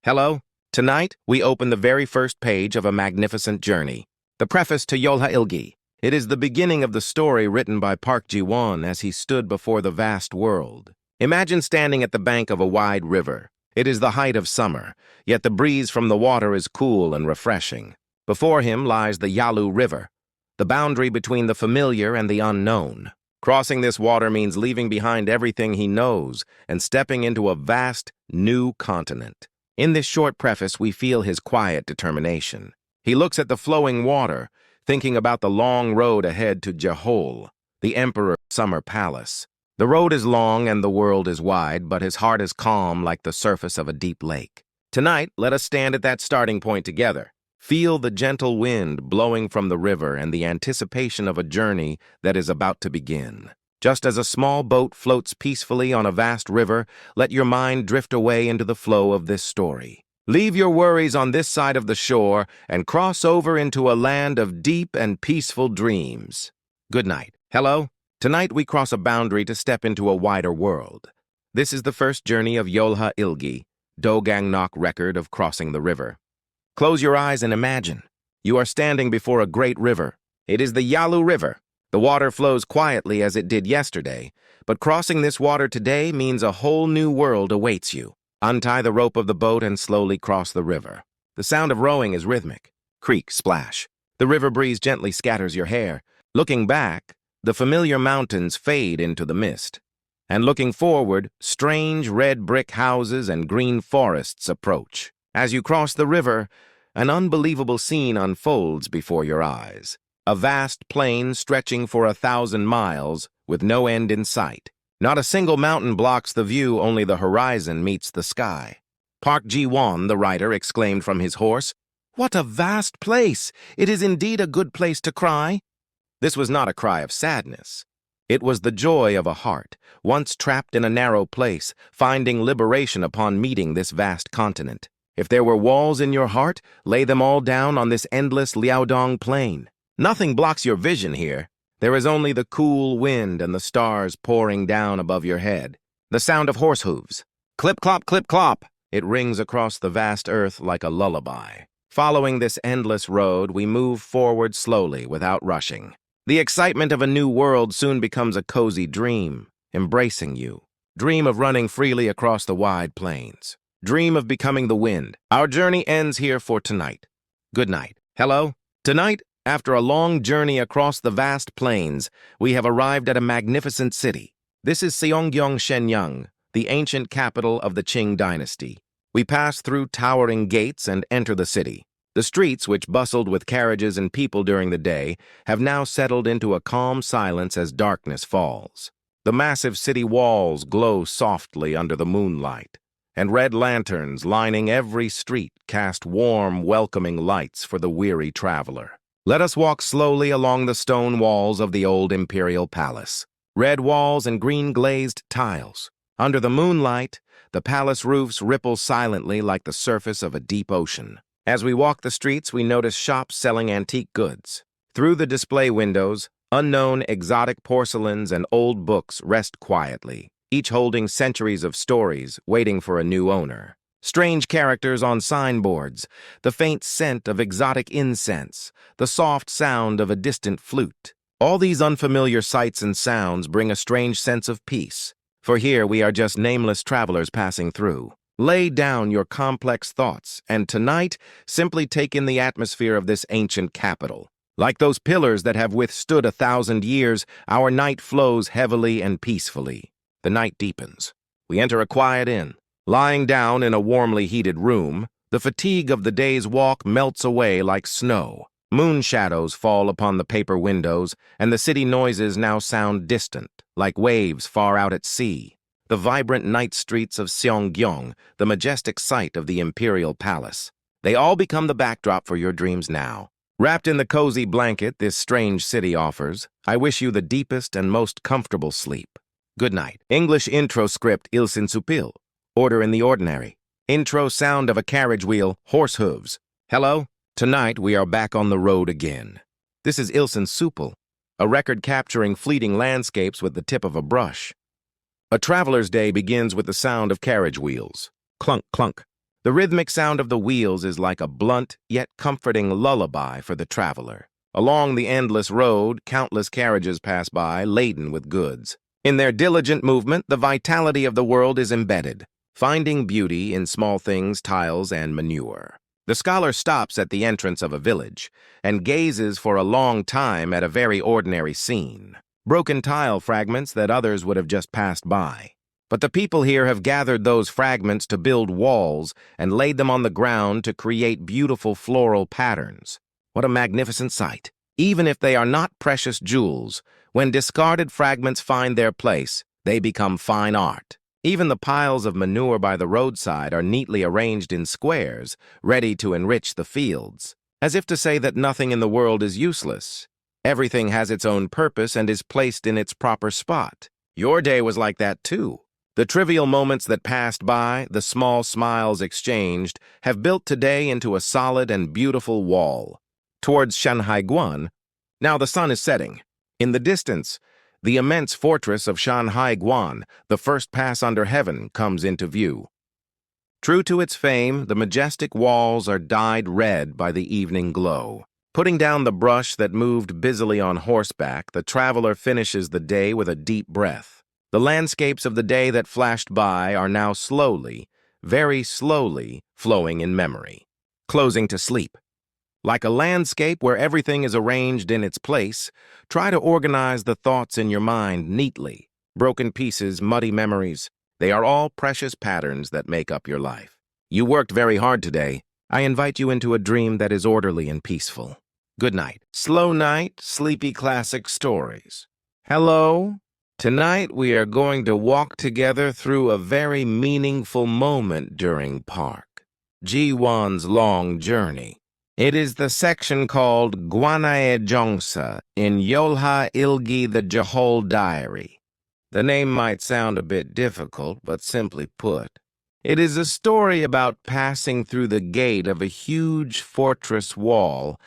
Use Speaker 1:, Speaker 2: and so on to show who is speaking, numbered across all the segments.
Speaker 1: Hello? Tonight, we open the very first page of a magnificent journey. The preface to Yeolha Ilgi. It is the beginning of the story written by Park Ji-won as he stood before the vast world. Imagine standing at the bank of a wide river. It is the height of summer, yet the breeze from the water is cool and refreshing. Before him lies the Yalu River, the boundary between the familiar and the unknown. Crossing this water means leaving behind everything he knows and stepping into a vast, new continent. In this short preface, we feel his quiet determination. He looks at the flowing water, thinking about the long road ahead to Jehol, the emperor's summer palace. The road is long and the world is wide, but his heart is calm like the surface of a deep lake. Tonight, let us stand at that starting point together. Feel the gentle wind blowing from the river and the anticipation of a journey that is about to begin. Just as a small boat floats peacefully on a vast river, let your mind drift away into the flow of this story. Leave your worries on this side of the shore and cross over into a land of deep and peaceful dreams. Good night. Hello? Tonight we cross a boundary to step into a wider world. This is the first journey of Yeolha Ilgi, Dogangnok record of crossing the river. Close your eyes and imagine. You are standing before a great river. It is the Yalu River. The water flows quietly as it did yesterday, but crossing this water today means a whole new world awaits you. Untie the rope of the boat and slowly cross the river. The sound of rowing is rhythmic. Creak, splash. The river breeze gently scatters your hair. Looking back, the familiar mountains fade into the mist. And looking forward, strange red brick houses and green forests approach. As you cross the river, an unbelievable scene unfolds before your eyes. A vast plain stretching for 1,000 miles with no end in sight. Not a single mountain blocks the view, only the horizon meets the sky. Park Ji-won, the writer, exclaimed from his horse, "What a vast place! It is indeed a good place to cry." This was not a cry of sadness. It was the joy of a heart, once trapped in a narrow place, finding liberation upon meeting this vast continent. If there were walls in your heart, lay them all down on this endless Liaodong plain. Nothing blocks your vision here. There is only the cool wind and the stars pouring down above your head. The sound of horse hooves. Clip, clop, clip, clop. It rings across the vast earth like a lullaby. Following this endless road, we move forward slowly without rushing. The excitement of a new world soon becomes a cozy dream, embracing you. Dream of running freely across the wide plains. Dream of becoming the wind. Our journey ends here for tonight. Good night. Hello? Tonight, after a long journey across the vast plains, we have arrived at a magnificent city. This is Seonggyeong Shenyang, the ancient capital of the Qing dynasty. We pass through towering gates and enter the city. The streets, which bustled with carriages and people during the day, have now settled into a calm silence as darkness falls. The massive city walls glow softly under the moonlight, and red lanterns lining every street cast warm, welcoming lights for the weary traveler. Let us walk slowly along the stone walls of the old imperial palace. Red walls and green glazed tiles. Under the moonlight, the palace roofs ripple silently like the surface of a deep ocean. As we walk the streets, we notice shops selling antique goods. Through the display windows, unknown exotic porcelains and old books rest quietly, each holding centuries of stories waiting for a new owner. Strange characters on signboards, the faint scent of exotic incense, the soft sound of a distant flute. All these unfamiliar sights and sounds bring a strange sense of peace, for here we are just nameless travelers passing through. Lay down your complex thoughts, and tonight, simply take in the atmosphere of this ancient capital. Like those pillars that have withstood 1,000 years, our night flows heavily and peacefully. The night deepens. We enter a quiet inn. Lying down in a warmly heated room, the fatigue of the day's walk melts away like snow. Moon shadows fall upon the paper windows, and the city noises now sound distant, like waves far out at sea. The vibrant night streets of Seonggyeong, the majestic site of the imperial palace. They all become the backdrop for your dreams now. Wrapped in the cozy blanket this strange city offers, I wish you the deepest and most comfortable sleep. Good night. English intro script Ilsin Supil. Order in the ordinary. Intro sound of a carriage wheel, horse hooves. Hello? Tonight we are back on the road again. This is Ilsin Supil, a record capturing fleeting landscapes with the tip of a brush. A traveler's day begins with the sound of carriage wheels. Clunk, clunk. The rhythmic sound of the wheels is like a blunt yet comforting lullaby for the traveler. Along the endless road, countless carriages pass by, laden with goods. In their diligent movement, the vitality of the world is embedded, finding beauty in small things, tiles, and manure. The scholar stops at the entrance of a village and gazes for a long time at a very ordinary scene. Broken tile fragments that others would have just passed by. But the people here have gathered those fragments to build walls and laid them on the ground to create beautiful floral patterns. What a magnificent sight! Even if they are not precious jewels, when discarded fragments find their place, they become fine art. Even the piles of manure by the roadside are neatly arranged in squares, ready to enrich the fields, as if to say that nothing in the world is useless. Everything has its own purpose and is placed in its proper spot. Your day was like that too. The trivial moments that passed by, the small smiles exchanged, have built today into a solid and beautiful wall. Towards Shanhaiguan, now the sun is setting. In the distance, the immense fortress of Shanhaiguan, the first pass under heaven, comes into view. True to its fame, the majestic walls are dyed red by the evening glow. Putting down the brush that moved busily on horseback, the traveler finishes the day with a deep breath. The landscapes of the day that flashed by are now slowly, very slowly, flowing in memory. Closing to sleep. Like a landscape where everything is arranged in its place, try to organize the thoughts in your mind neatly. Broken pieces, muddy memories, they are all precious patterns that make up your life. You worked very hard today. I invite you into a dream that is orderly and peaceful. Good night. Slow night, sleepy classic stories. Hello? Tonight we are going to walk together through a very meaningful moment during Park Ji-won's long journey. It is the section called Gwanae Jongsa in Yeolha Ilgi, the Jehol Diary. The name might sound a bit difficult, but simply put, it is a story about passing through the gate of a huge fortress wall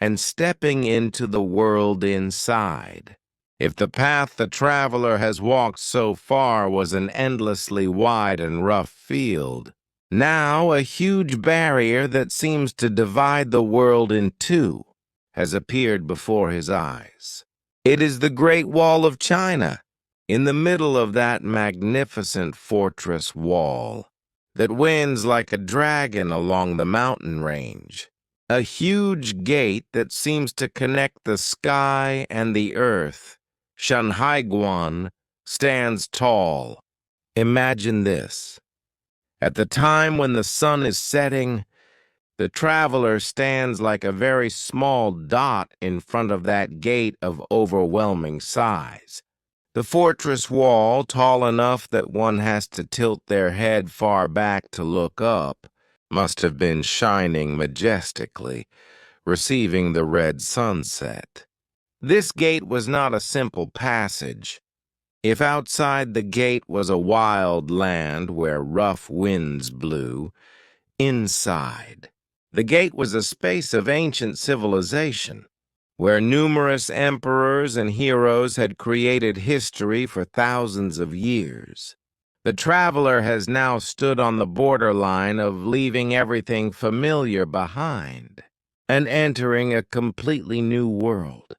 Speaker 1: and stepping into the world inside. If the path the traveler has walked so far was an endlessly wide and rough field, now a huge barrier that seems to divide the world in two has appeared before his eyes. It is the Great Wall of China, in the middle of that magnificent fortress wall that winds like a dragon along the mountain range. A huge gate that seems to connect the sky and the earth. Shanhaiguan stands tall. Imagine this. At the time when the sun is setting, the traveler stands like a very small dot in front of that gate of overwhelming size. The fortress wall, tall enough that one has to tilt their head far back to look up, must have been shining majestically, receiving the red sunset. This gate was not a simple passage. If outside the gate was a wild land where rough winds blew, inside, the gate was a space of ancient civilization, where numerous emperors and heroes had created history for thousands of years. The traveler has now stood on the borderline of leaving everything familiar behind and entering a completely new world.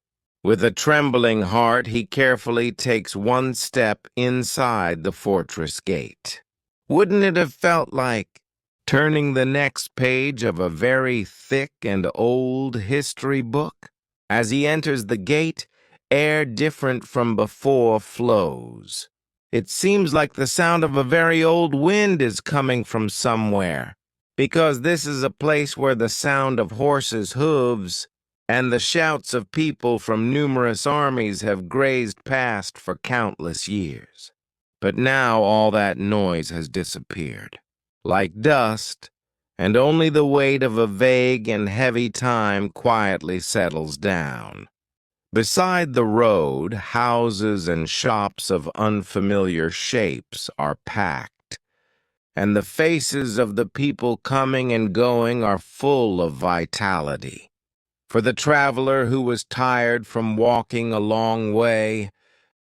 Speaker 1: With a trembling heart, he carefully takes one step inside the fortress gate. Wouldn't it have felt like turning the next page of a very thick and old history book? As he enters the gate, air different from before flows. It seems like the sound of a very old wind is coming from somewhere, because this is a place where the sound of horses' hooves and the shouts of people from numerous armies have grazed past for countless years. But now all that noise has disappeared, like dust, and only the weight of a vague and heavy time quietly settles down. Beside the road, houses and shops of unfamiliar shapes are packed, and the faces of the people coming and going are full of vitality. For the traveler who was tired from walking a long way,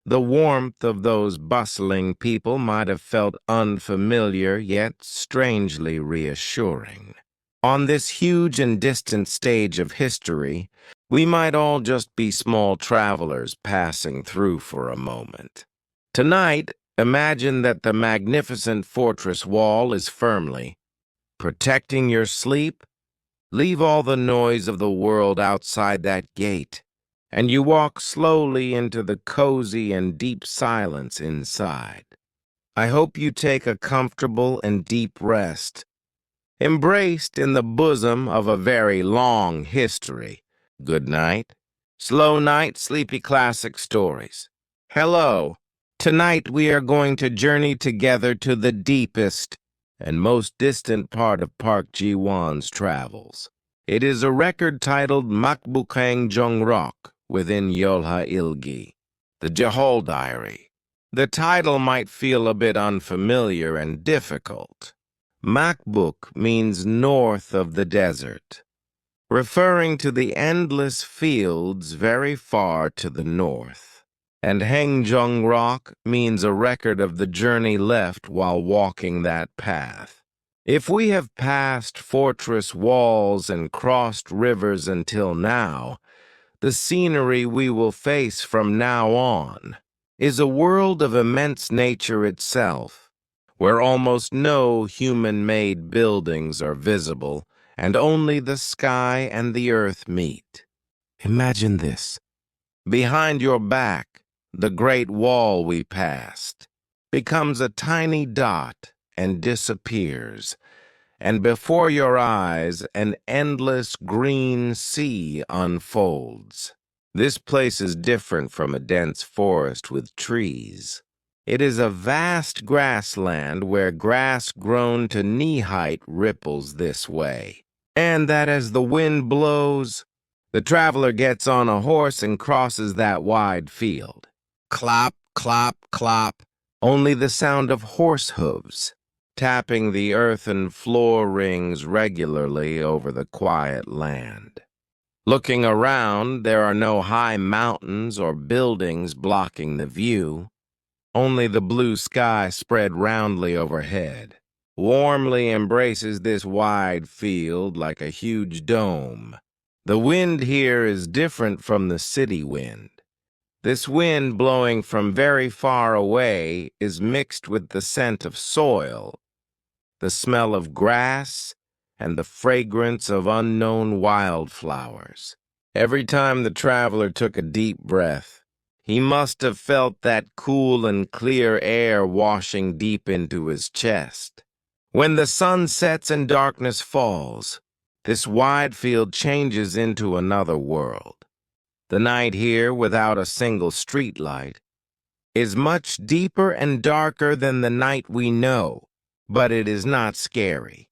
Speaker 1: The warmth of those bustling people might have felt unfamiliar yet strangely reassuring. On this huge and distant stage of history, we might all just be small travelers passing through for a moment. Tonight, imagine that the magnificent fortress wall is firmly protecting your sleep. Leave all the noise of the world outside that gate, and you walk slowly into the cozy and deep silence inside. I hope you take a comfortable and deep rest, embraced in the bosom of a very long history. Good night. Slow night, sleepy classic stories. Hello. Tonight we are going to journey together to the deepest and most distant part of Park Ji-won's travels. It is a record titled Makbukang Jongrok within Yeolha Ilgi, the Jehol Diary. The title might feel a bit unfamiliar and difficult. Makbuk means north of the desert, referring to the endless fields very far to the north. And Hengjongrok means a record of the journey left while walking that path. If we have passed fortress walls and crossed rivers until now, the scenery we will face from now on is a world of immense nature itself, where almost no human-made buildings are visible and only the sky and the earth meet. Imagine this. Behind your back, the great wall we passed becomes a tiny dot and disappears, and before your eyes an endless green sea unfolds. This place is different from a dense forest with trees. It is a vast grassland where grass grown to knee-height ripples this way, and that as the wind blows, the traveler gets on a horse and crosses that wide field. Clop, clop, clop, only the sound of horse hooves tapping the earthen floor rings regularly over the quiet land. Looking around, there are no high mountains or buildings blocking the view. Only the blue sky spread roundly overhead warmly embraces this wide field like a huge dome. The wind here is different from the city wind. This wind blowing from very far away is mixed with the scent of soil, the smell of grass, and the fragrance of unknown wildflowers. Every time the traveler took a deep breath, he must have felt that cool and clear air washing deep into his chest. When the sun sets and darkness falls, this wide field changes into another world. The night here, without a single streetlight, is much deeper and darker than the night we know, but it is not scary,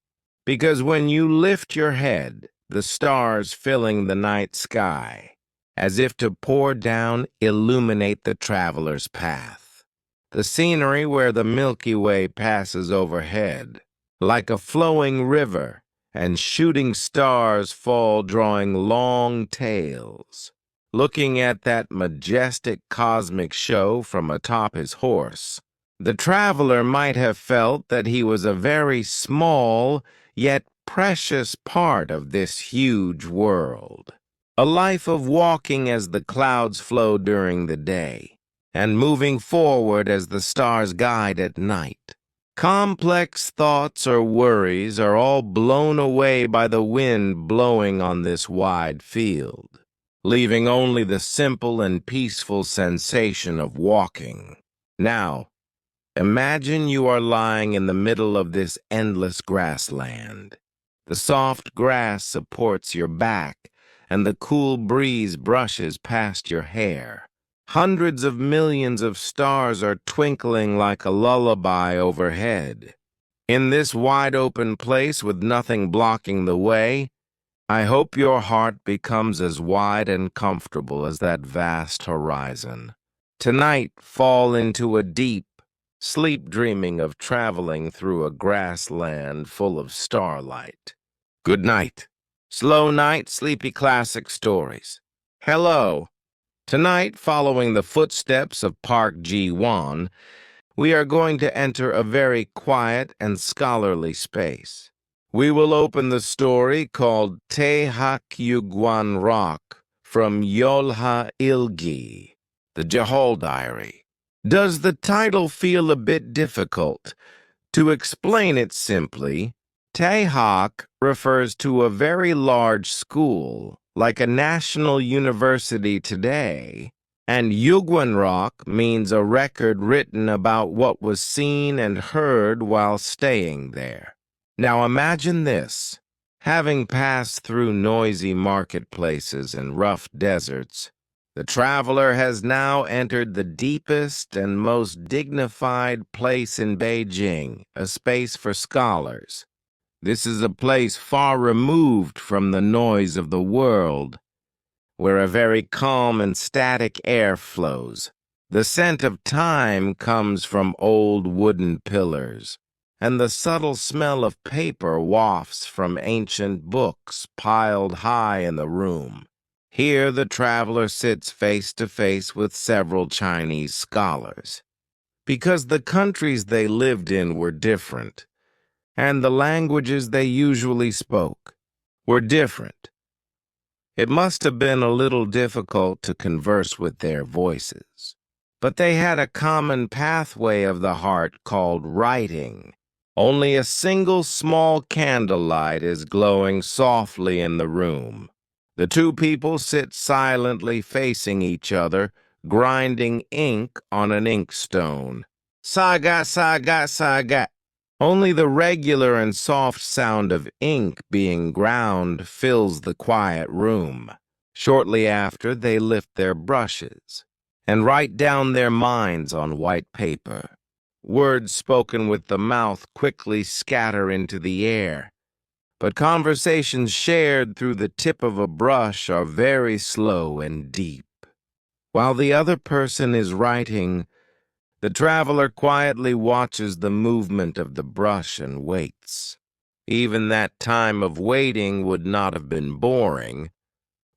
Speaker 1: because when you lift your head, the stars filling the night sky, as if to pour down, illuminate the traveler's path. The scenery where the Milky Way passes overhead, like a flowing river, and shooting stars fall drawing long tails. Looking at that majestic cosmic show from atop his horse, the traveler might have felt that he was a very small yet precious part of this huge world. A life of walking as the clouds flow during the day, and moving forward as the stars guide at night. Complex thoughts or worries are all blown away by the wind blowing on this wide field, leaving only the simple and peaceful sensation of walking. Now, imagine you are lying in the middle of this endless grassland. The soft grass supports your back, and the cool breeze brushes past your hair. Hundreds of millions of stars are twinkling like a lullaby overhead. In this wide-open place with nothing blocking the way, I hope your heart becomes as wide and comfortable as that vast horizon. Tonight, fall into a deep, sleep dreaming of traveling through a grassland full of starlight. Good night. Slow night, sleepy classic stories. Hello. Tonight, following the footsteps of Park Ji-won, we are going to enter a very quiet and scholarly space. We will open the story called Taehakyugwan Rock from Yeolha Ilgi, the Jehol Diary. Does the title feel a bit difficult? To explain it simply, Taehak refers to a very large school, like a national university today, and Yugwan Rock means a record written about what was seen and heard while staying there. Now imagine this. Having passed through noisy marketplaces and rough deserts, the traveler has now entered the deepest and most dignified place in Beijing, a space for scholars. This is a place far removed from the noise of the world, where a very calm and static air flows. The scent of time comes from old wooden pillars, and the subtle smell of paper wafts from ancient books piled high in the room. Here the traveler sits face to face with several Chinese scholars. Because the countries they lived in were different, and the languages they usually spoke were different, it must have been a little difficult to converse with their voices. But they had a common pathway of the heart called writing. Only a single small candlelight is glowing softly in the room. The two people sit silently facing each other, grinding ink on an inkstone. Saga, saga, saga. Only the regular and soft sound of ink being ground fills the quiet room. Shortly after, they lift their brushes and write down their minds on white paper. Words spoken with the mouth quickly scatter into the air, but conversations shared through the tip of a brush are very slow and deep. While the other person is writing, the traveler quietly watches the movement of the brush and waits. Even that time of waiting would not have been boring,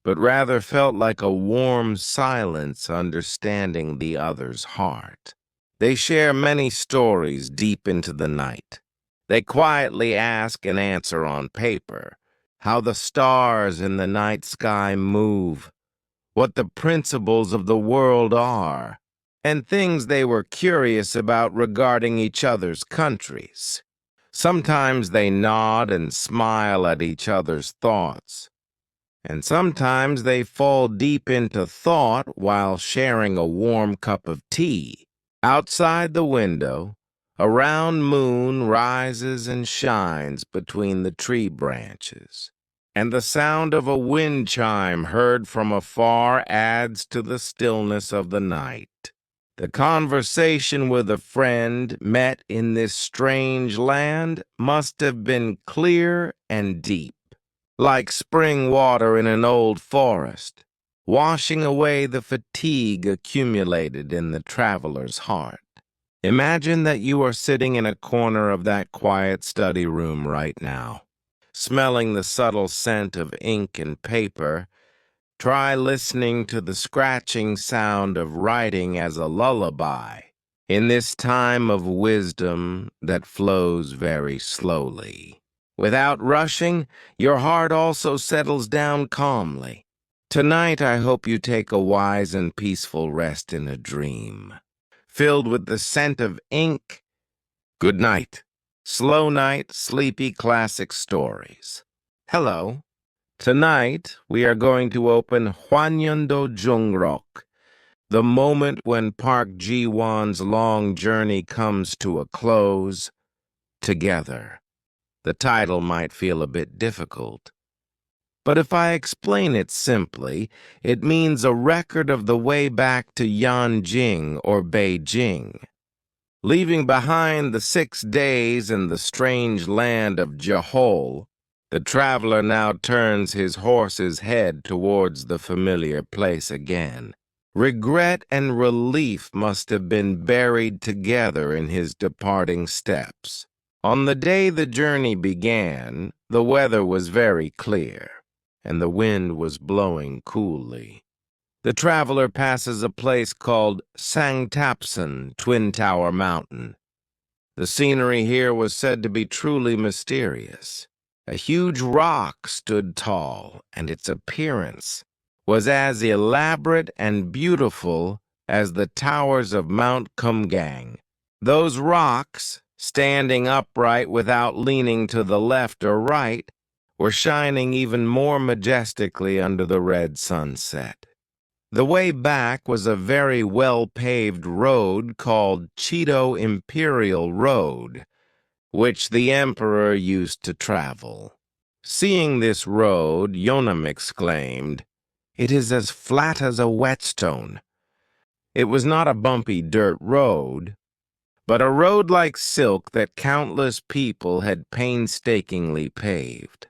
Speaker 1: but rather felt like a warm silence understanding the other's heart. They share many stories deep into the night. They quietly ask and answer on paper how the stars in the night sky move, what the principles of the world are, and things they were curious about regarding each other's countries. Sometimes they nod and smile at each other's thoughts, and sometimes they fall deep into thought while sharing a warm cup of tea. Outside the window, a round moon rises and shines between the tree branches, and the sound of a wind chime heard from afar adds to the stillness of the night. The conversation with a friend met in this strange land must have been clear and deep, like spring water in an old forest, washing away the fatigue accumulated in the traveler's heart. Imagine that you are sitting in a corner of that quiet study room right now, smelling the subtle scent of ink and paper. Try listening to the scratching sound of writing as a lullaby in this time of wisdom that flows very slowly. Without rushing, your heart also settles down calmly. Tonight, I hope you take a wise and peaceful rest in a dream, filled with the scent of ink. Good night. Slow night, sleepy classic stories. Hello. Tonight, we are going to open Hwanyeondo Jungrok, the moment when Park Ji-won's long journey comes to a close, together. The title might feel a bit difficult, but if I explain it simply, it means a record of the way back to Yanjing or Beijing. Leaving behind the 6 days in the strange land of Jehol, the traveler now turns his horse's head towards the familiar place again. Regret and relief must have been buried together in his departing steps. On the day the journey began, the weather was very clear, and the wind was blowing coolly. The traveler passes a place called Sangtapsan, Twin Tower Mountain. The scenery here was said to be truly mysterious. A huge rock stood tall, and its appearance was as elaborate and beautiful as the towers of Mount Kumgang. Those rocks, standing upright without leaning to the left or right, were shining even more majestically under the red sunset. The way back was a very well-paved road called Cheeto Imperial Road, which the emperor used to travel. Seeing this road, Yonam exclaimed, "It is as flat as a whetstone." It was not a bumpy dirt road, but a road like silk that countless people had painstakingly paved.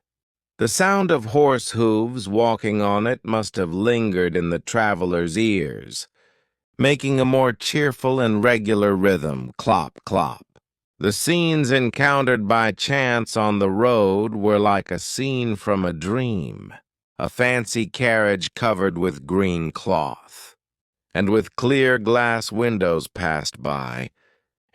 Speaker 1: The sound of horse hooves walking on it must have lingered in the traveler's ears, making a more cheerful and regular rhythm, clop, clop. The scenes encountered by chance on the road were like a scene from a dream. A fancy carriage covered with green cloth, and with clear glass windows passed by,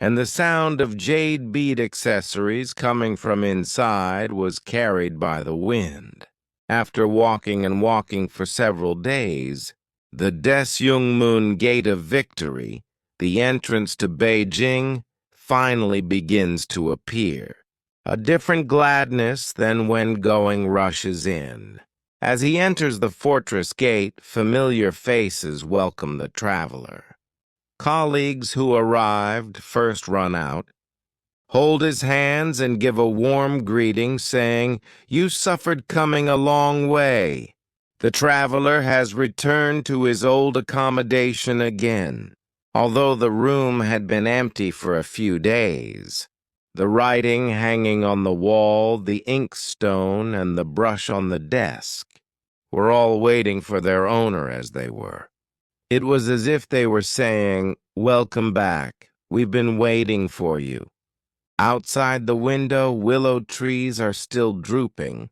Speaker 1: and the sound of jade bead accessories coming from inside was carried by the wind. After walking and walking for several days, the Desyungmun Gate of Victory, the entrance to Beijing, finally begins to appear. A different gladness than when going rushes in. As he enters the fortress gate, familiar faces welcome the traveler. Colleagues who arrived first run out, hold his hands and give a warm greeting, saying, "You suffered coming a long way." The traveler has returned to his old accommodation again. Although the room had been empty for a few days, the writing hanging on the wall, the inkstone, and the brush on the desk were all waiting for their owner as they were. It was as if they were saying, "Welcome back. We've been waiting for you." Outside the window, willow trees are still drooping,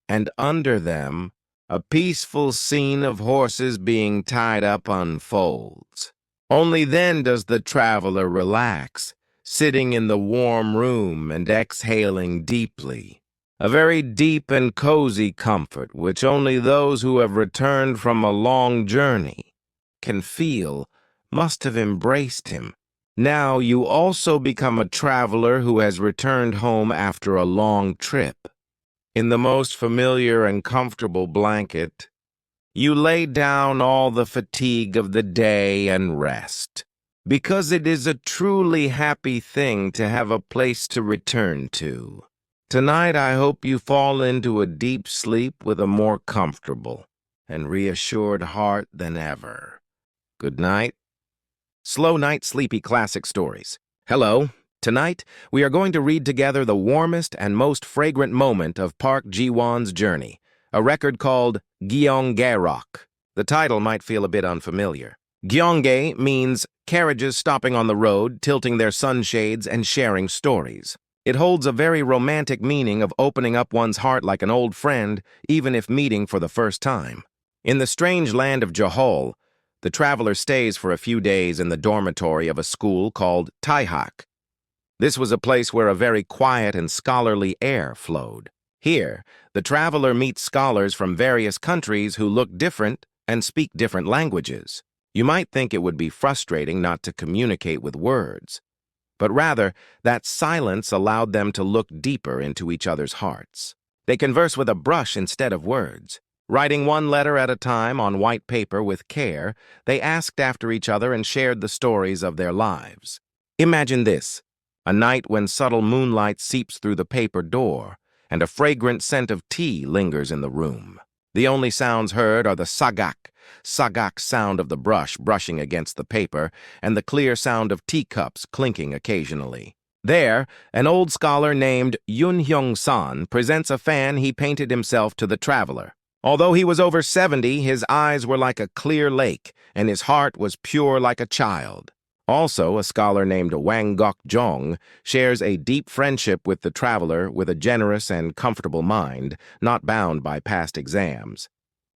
Speaker 1: and under them, a peaceful scene of horses being tied up unfolds. Only then does the traveler relax, sitting in the warm room and exhaling deeply. A very deep and cozy comfort which only those who have returned from a long journey can feel must have embraced him. Now you also become a traveler who has returned home after a long trip. In the most familiar and comfortable blanket, you lay down all the fatigue of the day and rest, because it is a truly happy thing to have a place to return to. Tonight I hope you fall into a deep sleep with a more comfortable and reassured heart than ever. Good night. Slow Night Sleepy Classic Stories. Hello. Tonight, we are going to read together the warmest and most fragrant moment of Park Ji-won's journey, a record called Gyeonggae-rock. The title might feel a bit unfamiliar. Gyeonggae means carriages stopping on the road, tilting their sunshades, and sharing stories. It holds a very romantic meaning of opening up one's heart like an old friend, even if meeting for the first time. In the strange land of Jehol, the traveler stays for a few days in the dormitory of a school called Taihak. This was a place where a very quiet and scholarly air flowed. Here, the traveler meets scholars from various countries who look different and speak different languages. You might think it would be frustrating not to communicate with words, but rather that silence allowed them to look deeper into each other's hearts. They converse with a brush instead of words. Writing one letter at a time on white paper with care, they asked after each other and shared the stories of their lives. Imagine this, a night when subtle moonlight seeps through the paper door, and a fragrant scent of tea lingers in the room. The only sounds heard are the sagak sound of the brush brushing against the paper, and the clear sound of teacups clinking occasionally. There, an old scholar named Yun Hyung-san presents a fan he painted himself to the traveler. Although he was over 70, his eyes were like a clear lake, and his heart was pure like a child. Also, a scholar named Wang Gok-jong shares a deep friendship with the traveler with a generous and comfortable mind, not bound by past exams.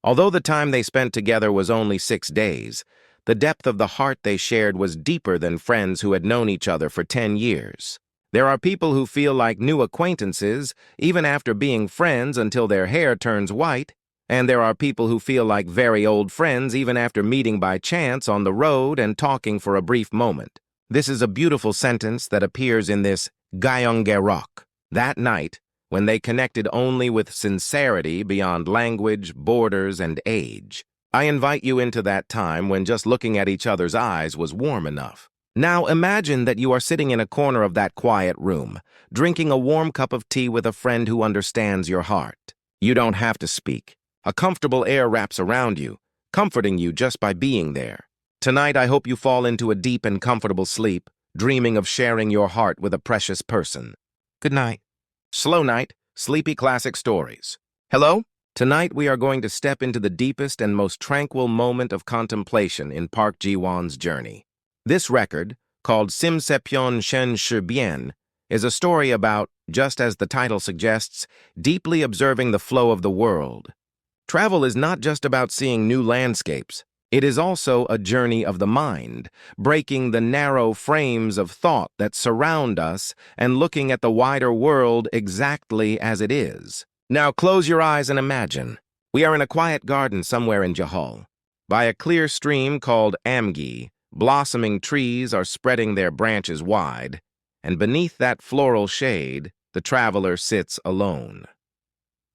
Speaker 1: Although the time they spent together was only 6 days, the depth of the heart they shared was deeper than friends who had known each other for 10 years. There are people who feel like new acquaintances even after being friends until their hair turns white, and there are people who feel like very old friends even after meeting by chance on the road and talking for a brief moment. This is a beautiful sentence that appears in this Gyeonggerok. That night, when they connected only with sincerity beyond language, borders, and age. I invite you into that time when just looking at each other's eyes was warm enough. Now imagine that you are sitting in a corner of that quiet room, drinking a warm cup of tea with a friend who understands your heart. You don't have to speak. A comfortable air wraps around you, comforting you just by being there. Tonight, I hope you fall into a deep and comfortable sleep, dreaming of sharing your heart with a precious person. Good night. Slow night, sleepy classic stories. Hello? Tonight we are going to step into the deepest and most tranquil moment of contemplation in Park Ji-won's journey. This record, called Simsepyeon Shen Shibien, is a story about, just as the title suggests, deeply observing the flow of the world. Travel is not just about seeing new landscapes. It is also a journey of the mind, breaking the narrow frames of thought that surround us and looking at the wider world exactly as it is. Now close your eyes and imagine. We are in a quiet garden somewhere in Jehol. By a clear stream called Amgi, blossoming trees are spreading their branches wide, and beneath that floral shade, the traveler sits alone.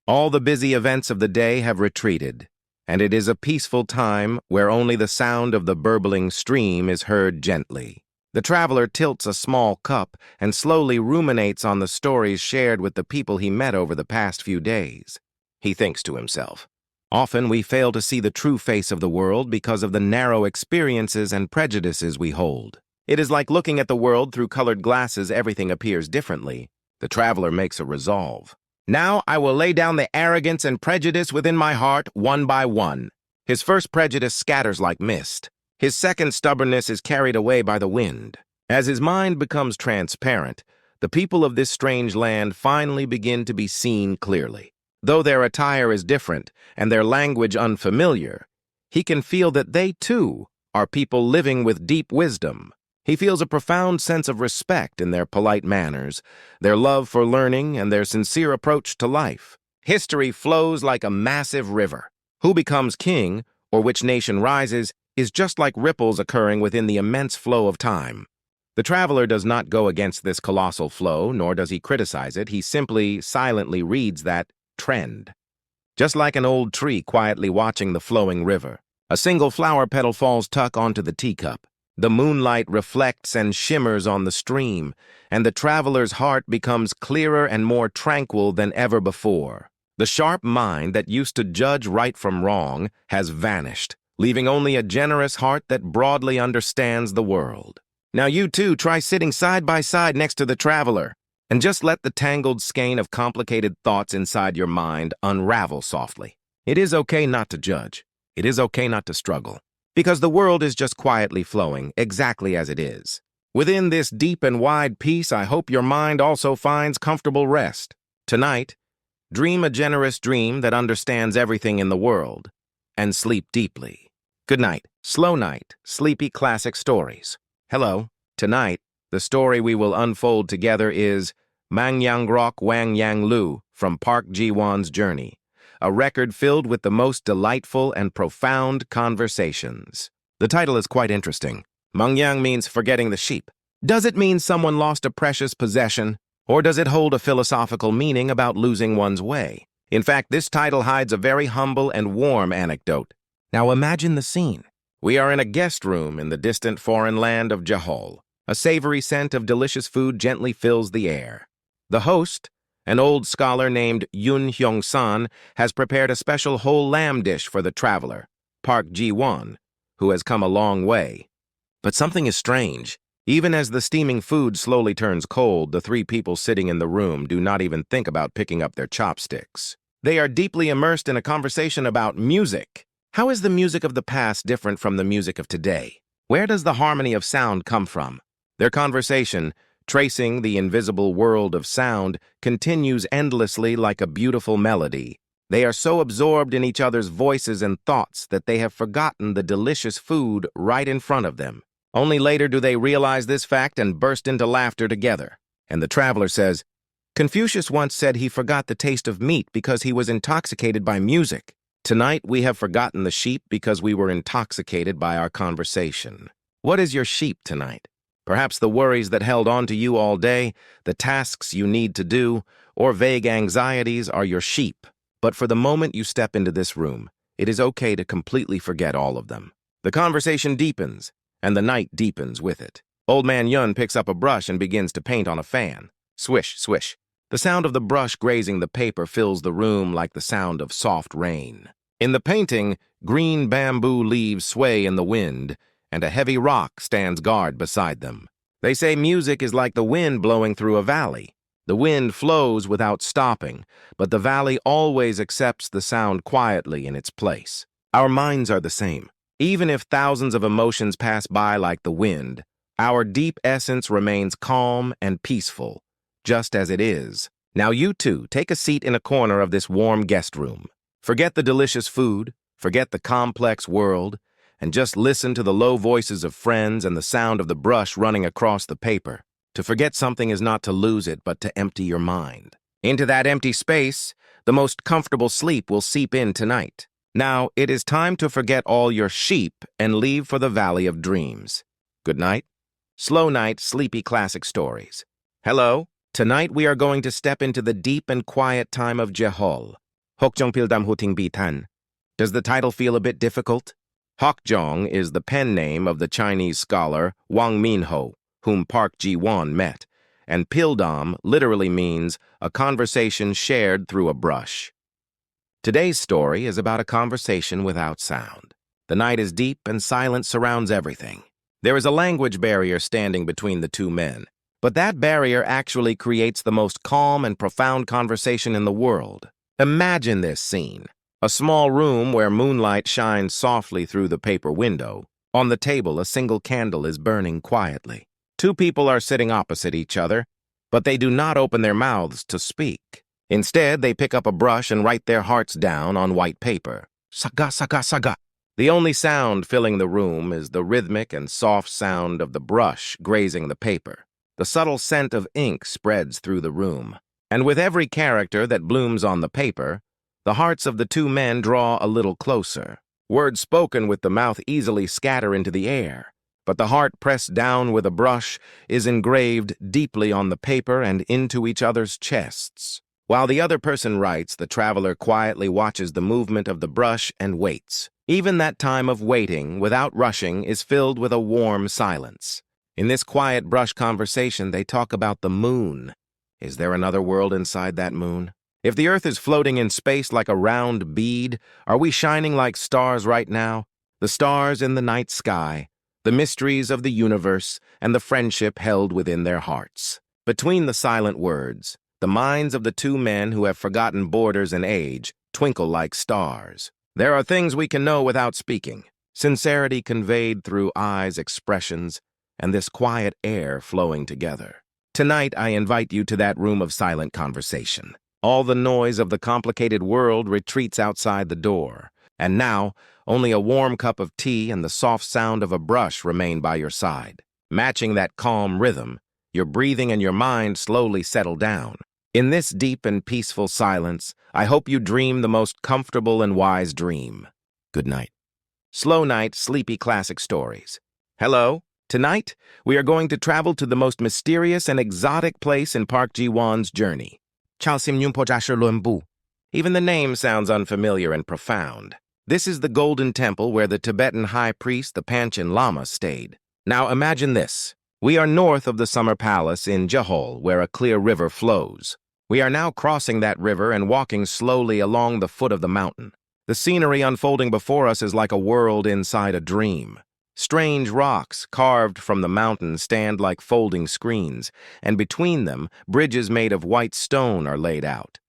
Speaker 1: All the busy events of the day have retreated, and it is a peaceful time where only the sound of the burbling stream is heard gently. The traveler tilts a small cup and slowly ruminates on the stories shared with the people he met over the past few days. He thinks to himself, often we fail to see the true face of the world because of the narrow experiences and prejudices we hold. It is like looking at the world through colored glasses, everything appears differently. The traveler makes a resolve. Now I will lay down the arrogance and prejudice within my heart one by one. His first prejudice scatters like mist. His second stubbornness is carried away by the wind. As his mind becomes transparent, the people of this strange land finally begin to be seen clearly. Though their attire is different and their language unfamiliar, he can feel that they, too, are people living with deep wisdom. He feels a profound sense of respect in their polite manners, their love for learning, and their sincere approach to life. History flows like a massive river. Who becomes king, or which nation rises, is just like ripples occurring within the immense flow of time. The traveler does not go against this colossal flow, nor does he criticize it. He simply, silently reads that trend. Just like an old tree quietly watching the flowing river, a single flower petal falls tuck onto the teacup. The moonlight reflects and shimmers on the stream, and the traveler's heart becomes clearer and more tranquil than ever before. The sharp mind that used to judge right from wrong has vanished, leaving only a generous heart that broadly understands the world. Now you too try sitting side by side next to the traveler, and just let the tangled skein of complicated thoughts inside your mind unravel softly. It is okay not to judge. It is okay not to struggle. Because the world is just quietly flowing, exactly as it is. Within this deep and wide peace, I hope your mind also finds comfortable rest. Tonight, dream a generous dream that understands everything in the world, and sleep deeply. Good night, slow night, sleepy classic stories. Hello, tonight, the story we will unfold together is Mangyang Wang Yang Lu from Park Ji-won's Journey. A record filled with the most delightful and profound conversations. The title is quite interesting. Mangyang means forgetting the sheep. Does it mean someone lost a precious possession, or does it hold a philosophical meaning about losing one's way? In fact, this title hides a very humble and warm anecdote. Now imagine the scene. We are in a guest room in the distant foreign land of Jehol. A savory scent of delicious food gently fills the air. The host, an old scholar named Yoon Hyung-san, has prepared a special whole lamb dish for the traveler, Park Ji-won, who has come a long way. But something is strange. Even as the steaming food slowly turns cold, the three people sitting in the room do not even think about picking up their chopsticks. They are deeply immersed in a conversation about music. How is the music of the past different from the music of today? Where does the harmony of sound come from? Their conversation, tracing the invisible world of sound, continues endlessly like a beautiful melody. They are so absorbed in each other's voices and thoughts that they have forgotten the delicious food right in front of them. Only later do they realize this fact and burst into laughter together. And the traveler says, Confucius once said he forgot the taste of meat because he was intoxicated by music. Tonight we have forgotten the sheep because we were intoxicated by our conversation. What is your sheep tonight? Perhaps the worries that held on to you all day, the tasks you need to do, or vague anxieties are your sheep. But for the moment you step into this room, it is okay to completely forget all of them. The conversation deepens, and the night deepens with it. Old Man Yun picks up a brush and begins to paint on a fan. Swish, swish. The sound of the brush grazing the paper fills the room like the sound of soft rain. In the painting, green bamboo leaves sway in the wind, and a heavy rock stands guard beside them. They say music is like the wind blowing through a valley. The wind flows without stopping, but the valley always accepts the sound quietly in its place. Our minds are the same. Even if thousands of emotions pass by like the wind, our deep essence remains calm and peaceful, just as it is. Now you too, take a seat in a corner of this warm guest room. Forget the delicious food, forget the complex world, and just listen to the low voices of friends and the sound of the brush running across the paper. To forget something is not to lose it, but to empty your mind. Into that empty space, the most comfortable sleep will seep in tonight. Now, it is time to forget all your sheep and leave for the Valley of Dreams. Good night. Slow night, sleepy classic stories. Hello. Tonight we are going to step into the deep and quiet time of Jehol. Hokjongpildam huting bitan. Does the title feel a bit difficult? Hokjong is the pen name of the Chinese scholar Wang Minho, whom Park Ji-won met, and Pildam literally means a conversation shared through a brush. Today's story is about a conversation without sound. The night is deep and silence surrounds everything. There is a language barrier standing between the two men, but that barrier actually creates the most calm and profound conversation in the world. Imagine this scene. A small room where moonlight shines softly through the paper window. On the table, a single candle is burning quietly. Two people are sitting opposite each other, but they do not open their mouths to speak. Instead, they pick up a brush and write their hearts down on white paper. Saga, saga, saga. The only sound filling the room is the rhythmic and soft sound of the brush grazing the paper. The subtle scent of ink spreads through the room. And with every character that blooms on the paper, the hearts of the two men draw a little closer. Words spoken with the mouth easily scatter into the air, but the heart pressed down with a brush is engraved deeply on the paper and into each other's chests. While the other person writes, the traveler quietly watches the movement of the brush and waits. Even that time of waiting, without rushing, is filled with a warm silence. In this quiet brush conversation, they talk about the moon. Is there another world inside that moon? If the Earth is floating in space like a round bead, are we shining like stars right now? The stars in the night sky, the mysteries of the universe, and the friendship held within their hearts. Between the silent words, the minds of the two men who have forgotten borders and age twinkle like stars. There are things we can know without speaking, sincerity conveyed through eyes' expressions, and this quiet air flowing together. Tonight, I invite you to that room of silent conversation. All the noise of the complicated world retreats outside the door, and now only a warm cup of tea and the soft sound of a brush remain by your side. Matching that calm rhythm, your breathing and your mind slowly settle down. In this deep and peaceful silence, I hope you dream the most comfortable and wise dream. Good night. Slow night, sleepy classic stories. Hello. Tonight, we are going to travel to the most mysterious and exotic place in Park Ji-won's journey. Even the name sounds unfamiliar and profound. This is the Golden Temple where the Tibetan high priest, the Panchen Lama, stayed. Now imagine this. We are north of the Summer Palace in Jehol, where a clear river flows. We are now crossing that river and walking slowly along the foot of the mountain. The scenery unfolding before us is like a world inside a dream. Strange rocks carved from the mountain stand like folding screens, and between them, bridges made of white stone are laid out.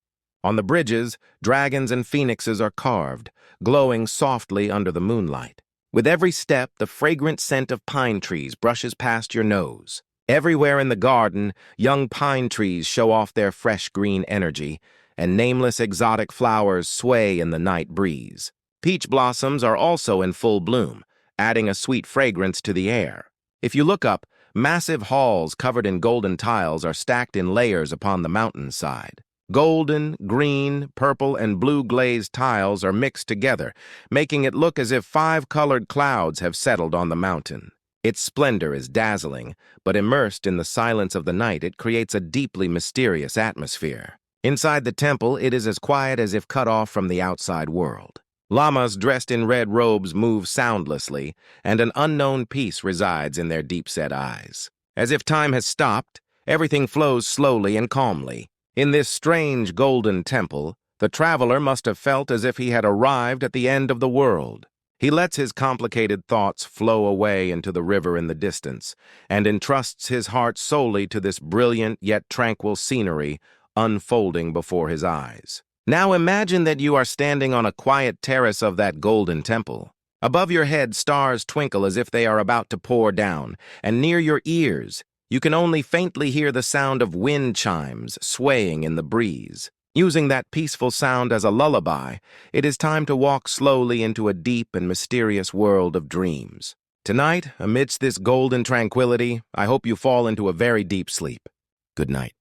Speaker 1: On the bridges, dragons and phoenixes are carved, glowing softly under the moonlight. With every step, the fragrant scent of pine trees brushes past your nose. Everywhere in the garden, young pine trees show off their fresh green energy, and nameless exotic flowers sway in the night breeze. Peach blossoms are also in full bloom, adding a sweet fragrance to the air. If you look up, massive halls covered in golden tiles are stacked in layers upon the mountainside. Golden, green, purple, and blue glazed tiles are mixed together, making it look as if 5 colored clouds have settled on the mountain. Its splendor is dazzling, but immersed in the silence of the night, it creates a deeply mysterious atmosphere. Inside the temple, it is as quiet as if cut off from the outside world. Lamas dressed in red robes move soundlessly, and an unknown peace resides in their deep-set eyes. As if time has stopped, everything flows slowly and calmly. In this strange golden temple, the traveler must have felt as if he had arrived at the end of the world. He lets his complicated thoughts flow away into the river in the distance, and entrusts his heart solely to this brilliant yet tranquil scenery unfolding before his eyes. Now imagine that you are standing on a quiet terrace of that golden temple. Above your head, stars twinkle as if they are about to pour down, and near your ears, you can only faintly hear the sound of wind chimes swaying in the breeze. Using that peaceful sound as a lullaby, it is time to walk slowly into a deep and mysterious world of dreams. Tonight, amidst this golden tranquility, I hope you fall into a very deep sleep. Good night.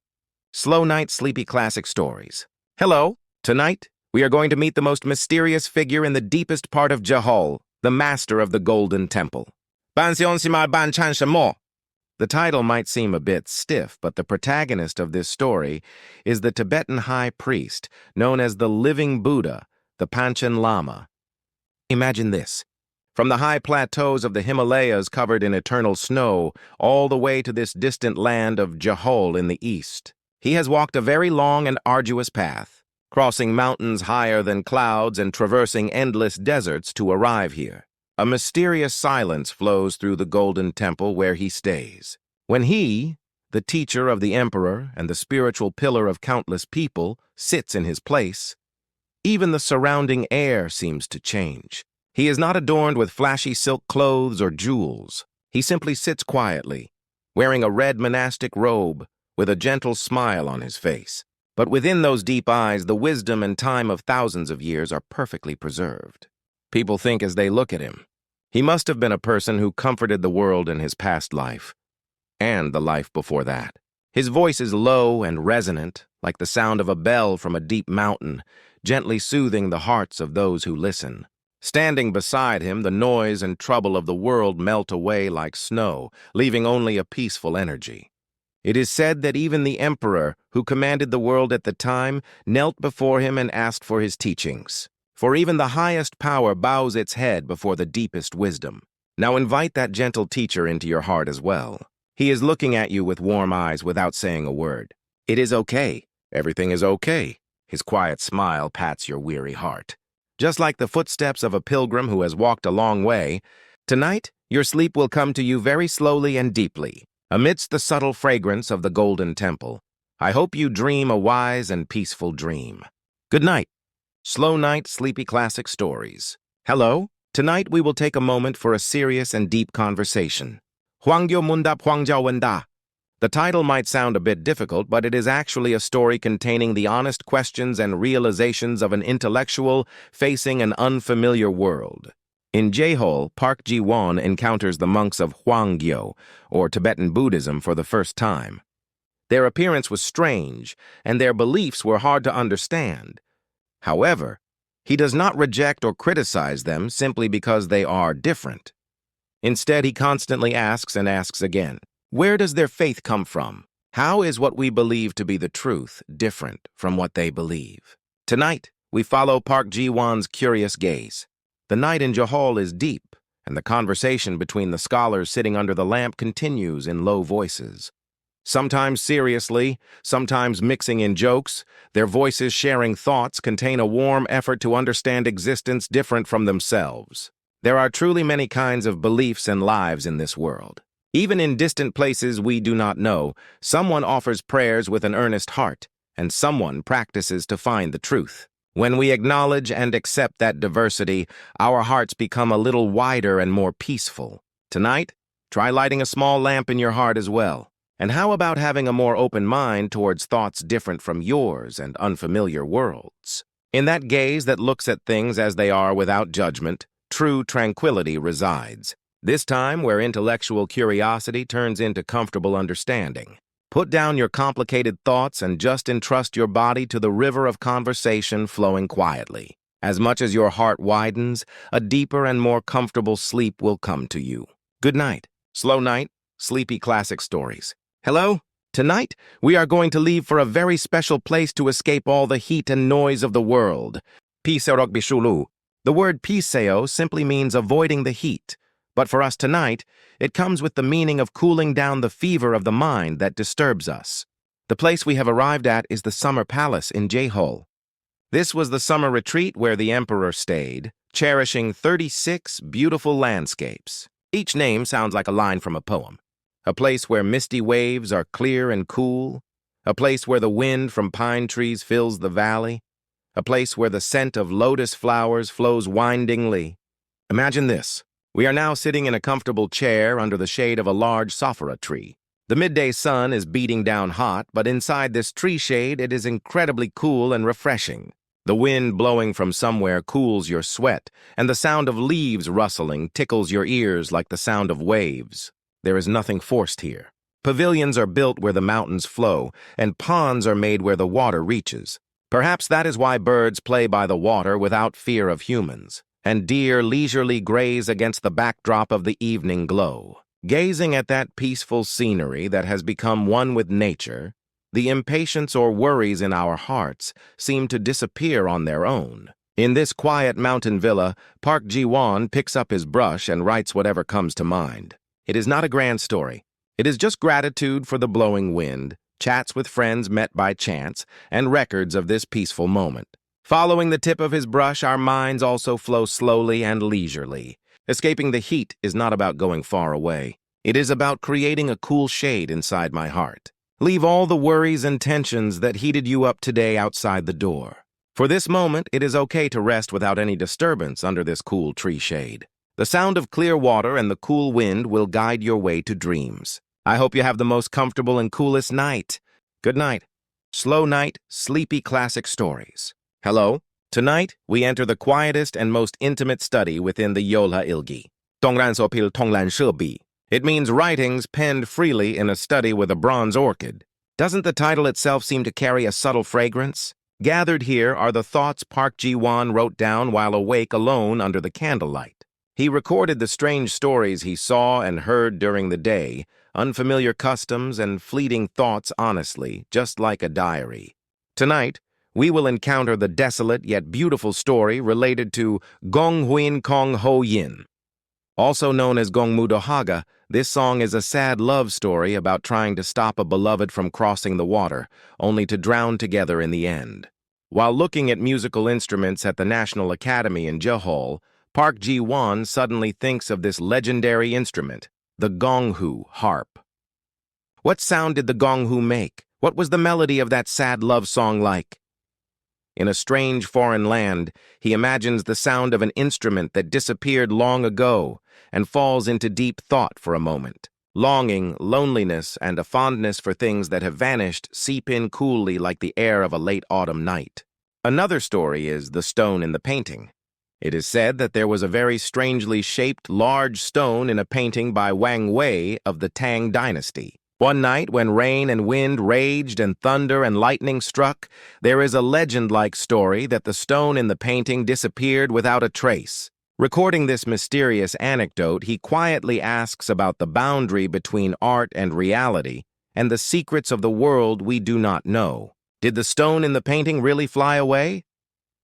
Speaker 1: Slow Night Sleepy Classic Stories. Hello. Tonight, we are going to meet the most mysterious figure in the deepest part of Jehol, the master of the Golden Temple. 半兄弟们半唱什么? The title might seem a bit stiff, but the protagonist of this story is the Tibetan high priest, known as the living Buddha, the Panchen Lama. Imagine this. From the high plateaus of the Himalayas covered in eternal snow, all the way to this distant land of Jehol in the east, he has walked a very long and arduous path, crossing mountains higher than clouds and traversing endless deserts to arrive here. A mysterious silence flows through the Golden Temple where he stays. When he, the teacher of the emperor and the spiritual pillar of countless people, sits in his place, even the surrounding air seems to change. He is not adorned with flashy silk clothes or jewels. He simply sits quietly, wearing a red monastic robe, with a gentle smile on his face. But within those deep eyes, the wisdom and time of thousands of years are perfectly preserved. People think as they look at him, he must have been a person who comforted the world in his past life, and the life before that. His voice is low and resonant, like the sound of a bell from a deep mountain, gently soothing the hearts of those who listen. Standing beside him, the noise and trouble of the world melt away like snow, leaving only a peaceful energy. It is said that even the emperor, who commanded the world at the time, knelt before him and asked for his teachings. For even the highest power bows its head before the deepest wisdom. Now invite that gentle teacher into your heart as well. He is looking at you with warm eyes without saying a word. It is okay. Everything is okay. His quiet smile pats your weary heart. Just like the footsteps of a pilgrim who has walked a long way, tonight your sleep will come to you very slowly and deeply, amidst the subtle fragrance of the Golden Temple. I hope you dream a wise and peaceful dream. Good night. Slow Night Sleepy Classic Stories. Hello. Tonight we will take a moment for a serious and deep conversation. Hwangyo Munda Hwangjiao Wenda. The title might sound a bit difficult, but it is actually a story containing the honest questions and realizations of an intellectual facing an unfamiliar world. In Jehol, Park Ji-won encounters the monks of Hwangyo, or Tibetan Buddhism, for the first time. Their appearance was strange, and their beliefs were hard to understand. However, he does not reject or criticize them simply because they are different. Instead, he constantly asks and asks again, where does their faith come from? How is what we believe to be the truth different from what they believe? Tonight, we follow Park Ji-won's curious gaze. The night in Jehol is deep, and the conversation between the scholars sitting under the lamp continues in low voices. Sometimes seriously, sometimes mixing in jokes, their voices sharing thoughts contain a warm effort to understand existence different from themselves. There are truly many kinds of beliefs and lives in this world. Even in distant places we do not know, someone offers prayers with an earnest heart, and someone practices to find the truth. When we acknowledge and accept that diversity, our hearts become a little wider and more peaceful. Tonight, try lighting a small lamp in your heart as well, And how about having a more open mind towards thoughts different from yours and unfamiliar worlds? In that gaze that looks at things as they are without judgment, true tranquility resides. This time where intellectual curiosity turns into comfortable understanding. Put down your complicated thoughts and just entrust your body to the river of conversation flowing quietly. As much as your heart widens, a deeper and more comfortable sleep will come to you. Good night. Slow night, sleepy classic stories. Hello? Tonight, we are going to leave for a very special place to escape all the heat and noise of the world. Piseorok Bishulu. The word piseo simply means avoiding the heat. But for us tonight, it comes with the meaning of cooling down the fever of the mind that disturbs us. The place we have arrived at is the Summer Palace in Jehol. This was the summer retreat where the emperor stayed, cherishing 36 beautiful landscapes. Each name sounds like a line from a poem. A place where misty waves are clear and cool. A place where the wind from pine trees fills the valley. A place where the scent of lotus flowers flows windingly. Imagine this. We are now sitting in a comfortable chair under the shade of a large saffara tree. The midday sun is beating down hot, but inside this tree shade it is incredibly cool and refreshing. The wind blowing from somewhere cools your sweat, and the sound of leaves rustling tickles your ears like the sound of waves. There is nothing forced here. Pavilions are built where the mountains flow, and ponds are made where the water reaches. Perhaps that is why birds play by the water without fear of humans, and deer leisurely graze against the backdrop of the evening glow. Gazing at that peaceful scenery that has become one with nature, the impatience or worries in our hearts seem to disappear on their own. In this quiet mountain villa, Park Ji-won picks up his brush and writes whatever comes to mind. It is not a grand story. It is just gratitude for the blowing wind, chats with friends met by chance, and records of this peaceful moment. Following the tip of his brush, our minds also flow slowly and leisurely. Escaping the heat is not about going far away. It is about creating a cool shade inside my heart. Leave all the worries and tensions that heated you up today outside the door. For this moment, it is okay to rest without any disturbance under this cool tree shade. The sound of clear water and the cool wind will guide your way to dreams. I hope you have the most comfortable and coolest night. Good night. Slow night, sleepy classic stories. Hello? Tonight, we enter the quietest and most intimate study within the Yeolha Ilgi. Tongranso-pil Tonglan-shebi. It means writings penned freely in a study with a bronze orchid. Doesn't the title itself seem to carry a subtle fragrance? Gathered here are the thoughts Park Ji-won wrote down while awake alone under the candlelight. He recorded the strange stories he saw and heard during the day, unfamiliar customs and fleeting thoughts honestly, just like a diary. Tonight, we will encounter the desolate yet beautiful story related to Gong Huin Kong Ho Yin. Also known as Gong Mudohaga, this song is a sad love story about trying to stop a beloved from crossing the water, only to drown together in the end. While looking at musical instruments at the National Academy in Jehol, Park Ji-won suddenly thinks of this legendary instrument, the gonghu harp. What sound did the gonghu make? What was the melody of that sad love song like? In a strange foreign land, he imagines the sound of an instrument that disappeared long ago and falls into deep thought for a moment. Longing, loneliness, and a fondness for things that have vanished seep in coolly like the air of a late autumn night. Another story is the stone in the painting. It is said that there was a very strangely shaped large stone in a painting by Wang Wei of the Tang dynasty. One night, when rain and wind raged and thunder and lightning struck, there is a legend-like story that the stone in the painting disappeared without a trace. Recording this mysterious anecdote, he quietly asks about the boundary between art and reality and the secrets of the world we do not know. Did the stone in the painting really fly away?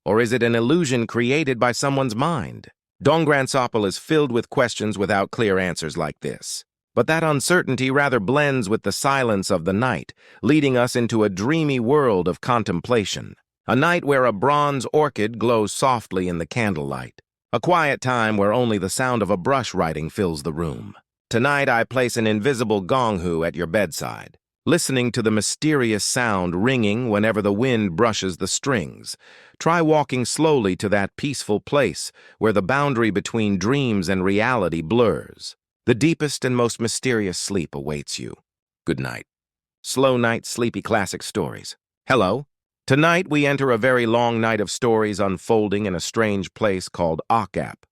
Speaker 1: Or is it an illusion created by someone's mind? Donggransopil is filled with questions without clear answers like this. But that uncertainty rather blends with the silence of the night, leading us into a dreamy world of contemplation. A night where a bronze orchid glows softly in the candlelight. A quiet time where only the sound of a brush writing fills the room. Tonight I place an invisible gonghu at your bedside, listening to the mysterious sound ringing whenever the wind brushes the strings. Try walking slowly to that peaceful place where the boundary between dreams and reality blurs. The deepest and most mysterious sleep awaits you. Good night. Slow night, sleepy classic stories. Hello. Tonight we enter a very long night of stories unfolding in a strange place called Okap.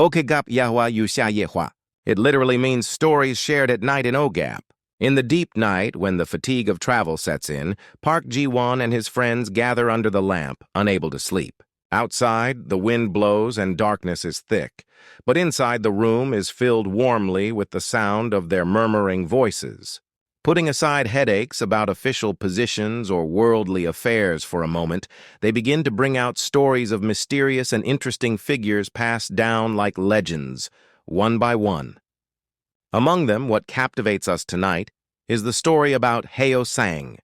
Speaker 1: Okegap Yahwa Yusha Yehwa. It literally means stories shared at night in Ogap. In the deep night, when the fatigue of travel sets in, Park Ji-won and his friends gather under the lamp, unable to sleep. Outside, the wind blows and darkness is thick, but inside the room is filled warmly with the sound of their murmuring voices. Putting aside headaches about official positions or worldly affairs for a moment, they begin to bring out stories of mysterious and interesting figures passed down like legends, one by one. Among them, what captivates us tonight is the story about Heo Sang,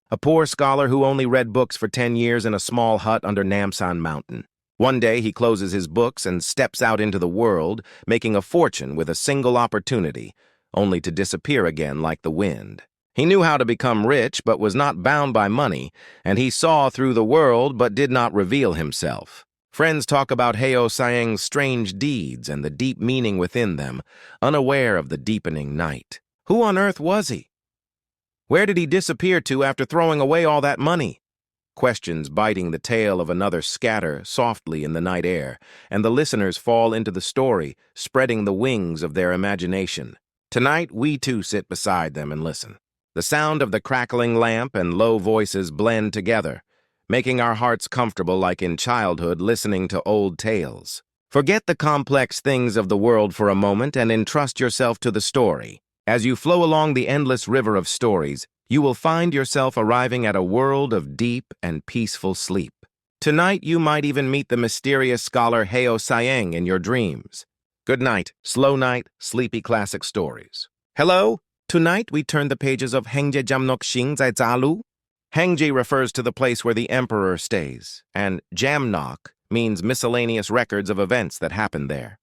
Speaker 1: a poor scholar who only read books for 10 years in a small hut under Namsan Mountain. One day he closes his books and steps out into the world, making a fortune with a single opportunity, only to disappear again like the wind. He knew how to become rich but was not bound by money, and he saw through the world but did not reveal himself. Friends talk about Heo Sang's strange deeds and the deep meaning within them, unaware of the deepening night. Who on earth was he? Where did he disappear to after throwing away all that money? Questions biting the tail of another scatter softly in the night air, and the listeners fall into the story, spreading the wings of their imagination. Tonight, we too sit beside them and listen. The sound of the crackling lamp and low voices blend together, making our hearts comfortable like in childhood listening to old tales. Forget the complex things of the world for a moment and entrust yourself to the story. As you flow along the endless river of stories, you will find yourself arriving at a world of deep and peaceful sleep. Tonight, you might even meet the mysterious scholar Heo Sang in your dreams. Good night, slow night, sleepy classic stories. Hello? Tonight, we turn the pages of Hengje Jamnok Shing Zai Zalu. Hengji refers to the place where the emperor stays, and Jamnok means miscellaneous records of events that happened there.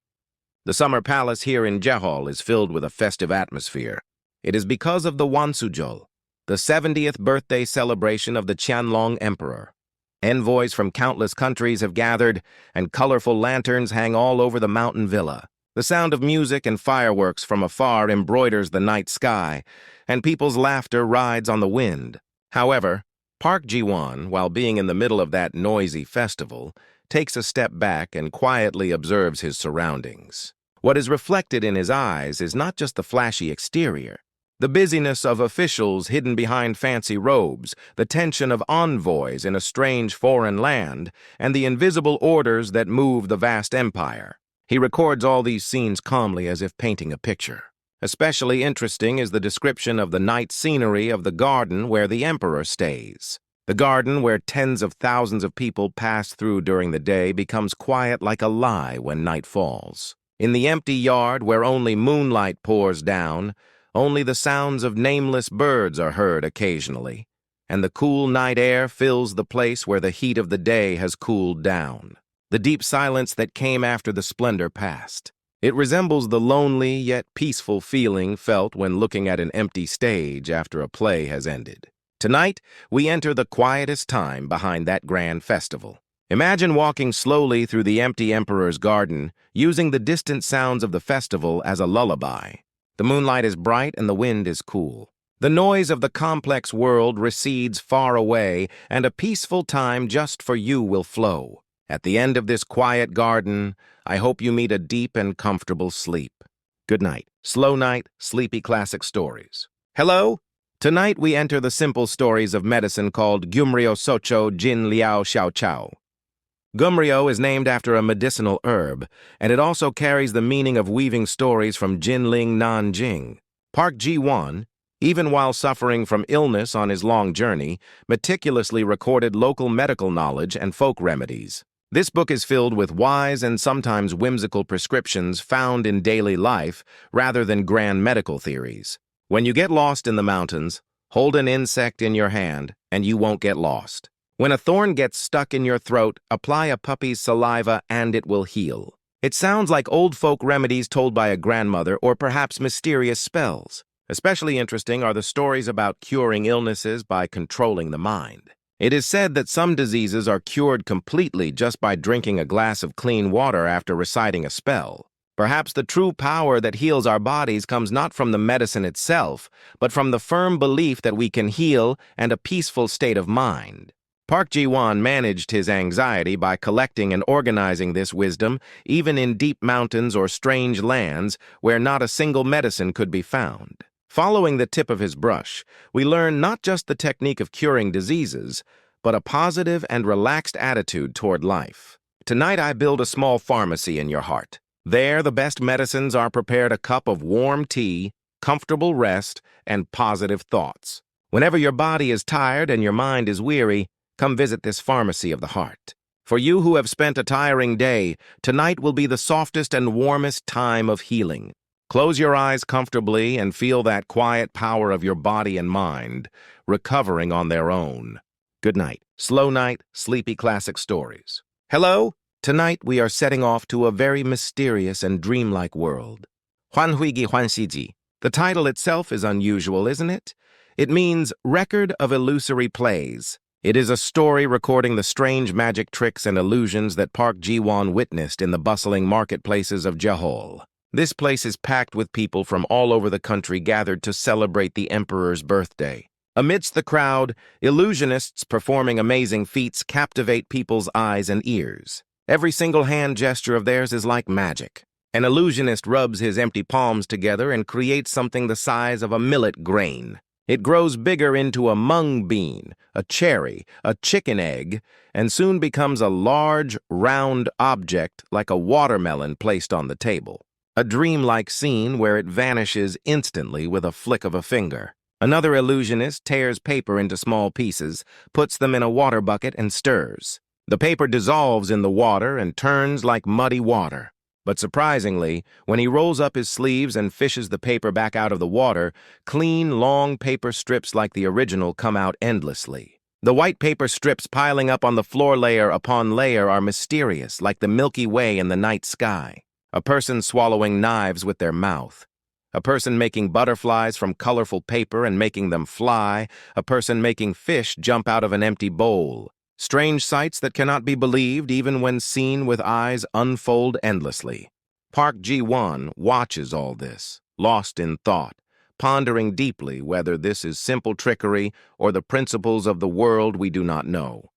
Speaker 1: The summer palace here in Jehol is filled with a festive atmosphere. It is because of the Wansujol, the 70th birthday celebration of the Qianlong Emperor. Envoys from countless countries have gathered, and colorful lanterns hang all over the mountain villa. The sound of music and fireworks from afar embroiders the night sky, and people's laughter rides on the wind. However, Park Ji-won, while being in the middle of that noisy festival, takes a step back and quietly observes his surroundings. What is reflected in his eyes is not just the flashy exterior. The busyness of officials hidden behind fancy robes, the tension of envoys in a strange foreign land, and the invisible orders that move the vast empire. He records all these scenes calmly as if painting a picture. Especially interesting is the description of the night scenery of the garden where the emperor stays. The garden where tens of thousands of people pass through during the day becomes quiet like a lie when night falls. In the empty yard where only moonlight pours down, only the sounds of nameless birds are heard occasionally, and the cool night air fills the place where the heat of the day has cooled down. The deep silence that came after the splendor passed. It resembles the lonely yet peaceful feeling felt when looking at an empty stage after a play has ended. Tonight, we enter the quietest time behind that grand festival. Imagine walking slowly through the empty emperor's garden, using the distant sounds of the festival as a lullaby. The moonlight is bright and the wind is cool. The noise of the complex world recedes far away, and a peaceful time just for you will flow. At the end of this quiet garden, I hope you meet a deep and comfortable sleep. Good night, slow night, sleepy classic stories. Hello? Tonight we enter the simple stories of medicine called Gumryo Socho Jin Liao Xiao Chao. Gumryo is named after a medicinal herb, and it also carries the meaning of weaving stories from Jinling Nanjing. Park Ji-won, even while suffering from illness on his long journey, meticulously recorded local medical knowledge and folk remedies. This book is filled with wise and sometimes whimsical prescriptions found in daily life rather than grand medical theories. When you get lost in the mountains, hold an insect in your hand and you won't get lost. When a thorn gets stuck in your throat, apply a puppy's saliva and it will heal. It sounds like old folk remedies told by a grandmother or perhaps mysterious spells. Especially interesting are the stories about curing illnesses by controlling the mind. It is said that some diseases are cured completely just by drinking a glass of clean water after reciting a spell. Perhaps the true power that heals our bodies comes not from the medicine itself, but from the firm belief that we can heal and a peaceful state of mind. Park Ji-won managed his anxiety by collecting and organizing this wisdom, even in deep mountains or strange lands where not a single medicine could be found. Following the tip of his brush, we learn not just the technique of curing diseases, but a positive and relaxed attitude toward life. Tonight I build a small pharmacy in your heart. There, the best medicines are prepared: a cup of warm tea, comfortable rest, and positive thoughts. Whenever your body is tired and your mind is weary, come visit this pharmacy of the heart. For you who have spent a tiring day, tonight will be the softest and warmest time of healing. Close your eyes comfortably and feel that quiet power of your body and mind recovering on their own. Good night. Slow night, sleepy classic stories. Hello? Tonight we are setting off to a very mysterious and dreamlike world. Hwanhuigi Hwanshiji. The title itself is unusual, isn't it? It means Record of Illusory Plays. It is a story recording the strange magic tricks and illusions that Park Ji-won witnessed in the bustling marketplaces of Jehol. This place is packed with people from all over the country gathered to celebrate the emperor's birthday. Amidst the crowd, illusionists performing amazing feats captivate people's eyes and ears. Every single hand gesture of theirs is like magic. An illusionist rubs his empty palms together and creates something the size of a millet grain. It grows bigger into a mung bean, a cherry, a chicken egg, and soon becomes a large, round object like a watermelon placed on the table. A dreamlike scene where it vanishes instantly with a flick of a finger. Another illusionist tears paper into small pieces, puts them in a water bucket, and stirs. The paper dissolves in the water and turns like muddy water. But surprisingly, when he rolls up his sleeves and fishes the paper back out of the water, clean, long paper strips like the original come out endlessly. The white paper strips piling up on the floor layer upon layer are mysterious, like the Milky Way in the night sky. A person swallowing knives with their mouth. A person making butterflies from colorful paper and making them fly. A person making fish jump out of an empty bowl. Strange sights that cannot be believed even when seen with eyes unfold endlessly. Park Ji-won watches all this, lost in thought, pondering deeply whether this is simple trickery or the principles of the world we do not know.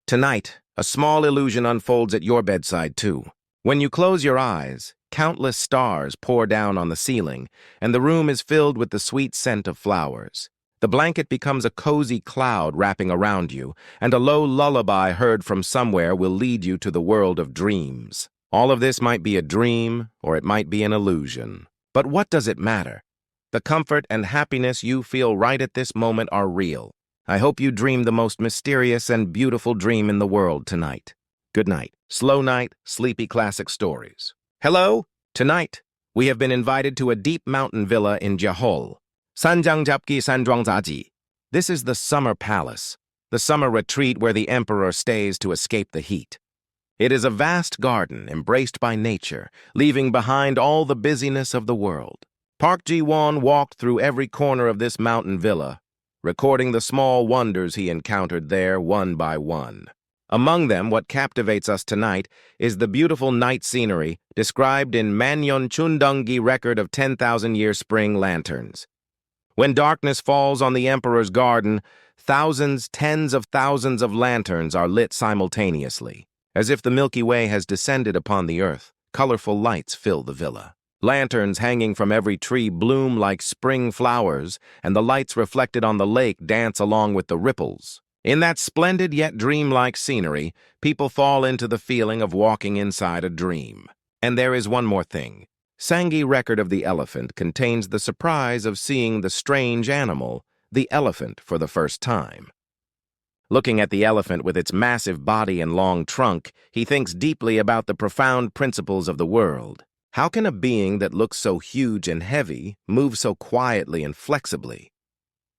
Speaker 1: Tonight, a small illusion unfolds at your bedside too. When you close your eyes, countless stars pour down on the ceiling, and the room is filled with the sweet scent of flowers. The blanket becomes a cozy cloud wrapping around you, and a low lullaby heard from somewhere will lead you to the world of dreams. All of this might be a dream, or it might be an illusion. But what does it matter? The comfort and happiness you feel right at this moment are real. I hope you dream the most mysterious and beautiful dream in the world tonight. Good night. Slow night, sleepy classic stories. Hello? Tonight, we have been invited to a deep mountain villa in Jehol. Sanjangjapgi Sanjwangzaji. This is the summer palace, the summer retreat where the emperor stays to escape the heat. It is a vast garden embraced by nature, leaving behind all the busyness of the world. Park Ji-won walked through every corner of this mountain villa, recording the small wonders he encountered there one by one. Among them, what captivates us tonight is the beautiful night scenery described in Manyon Chundungi record of 10,000-year spring lanterns. When darkness falls on the emperor's garden, thousands, tens of thousands of lanterns are lit simultaneously. As if the Milky Way has descended upon the earth, colorful lights fill the villa. Lanterns hanging from every tree bloom like spring flowers, and the lights reflected on the lake dance along with the ripples. In that splendid yet dreamlike scenery, people fall into the feeling of walking inside a dream. And there is one more thing. Sangye record of the elephant contains the surprise of seeing the strange animal, the elephant, for the first time. Looking at the elephant with its massive body and long trunk, he thinks deeply about the profound principles of the world. How can a being that looks so huge and heavy move so quietly and flexibly?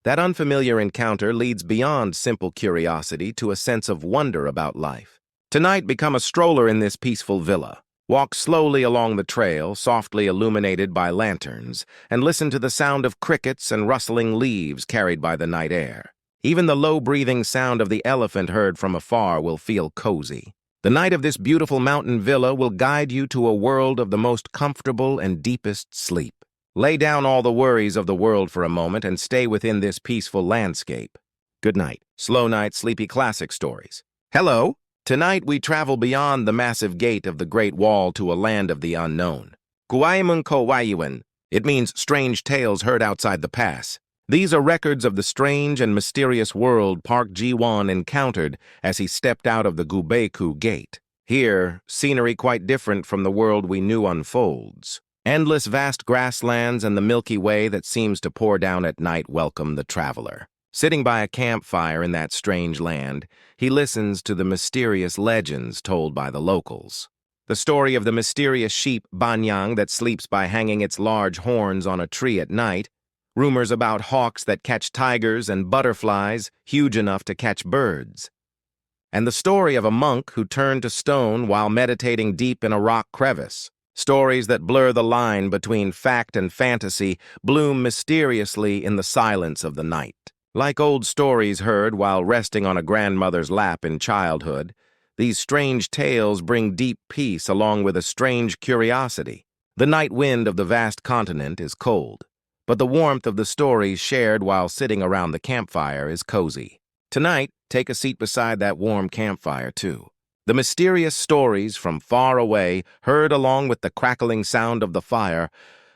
Speaker 1: That unfamiliar encounter leads beyond simple curiosity to a sense of wonder about life. Tonight, become a stroller in this peaceful villa. Walk slowly along the trail, softly illuminated by lanterns, and listen to the sound of crickets and rustling leaves carried by the night air. Even the low-breathing sound of the elephant heard from afar will feel cozy. The night of this beautiful mountain villa will guide you to a world of the most comfortable and deepest sleep. Lay down all the worries of the world for a moment and stay within this peaceful landscape. Good night. Slow night, sleepy classic stories. Hello! Tonight we travel beyond the massive gate of the Great Wall to a land of the unknown. Guaymun ko Wayuan. It means strange tales heard outside the pass. These are records of the strange and mysterious world Park Ji-won encountered as he stepped out of the Gubaeku Gate. Here, scenery quite different from the world we knew unfolds. Endless vast grasslands and the Milky Way that seems to pour down at night welcome the traveler. Sitting by a campfire in that strange land, he listens to the mysterious legends told by the locals. The story of the mysterious sheep Banyang that sleeps by hanging its large horns on a tree at night, rumors about hawks that catch tigers and butterflies huge enough to catch birds, and the story of a monk who turned to stone while meditating deep in a rock crevice. Stories that blur the line between fact and fantasy bloom mysteriously in the silence of the night. Like old stories heard while resting on a grandmother's lap in childhood, these strange tales bring deep peace along with a strange curiosity. The night wind of the vast continent is cold, but the warmth of the stories shared while sitting around the campfire is cozy. Tonight, take a seat beside that warm campfire, too. The mysterious stories from far away, heard along with the crackling sound of the fire,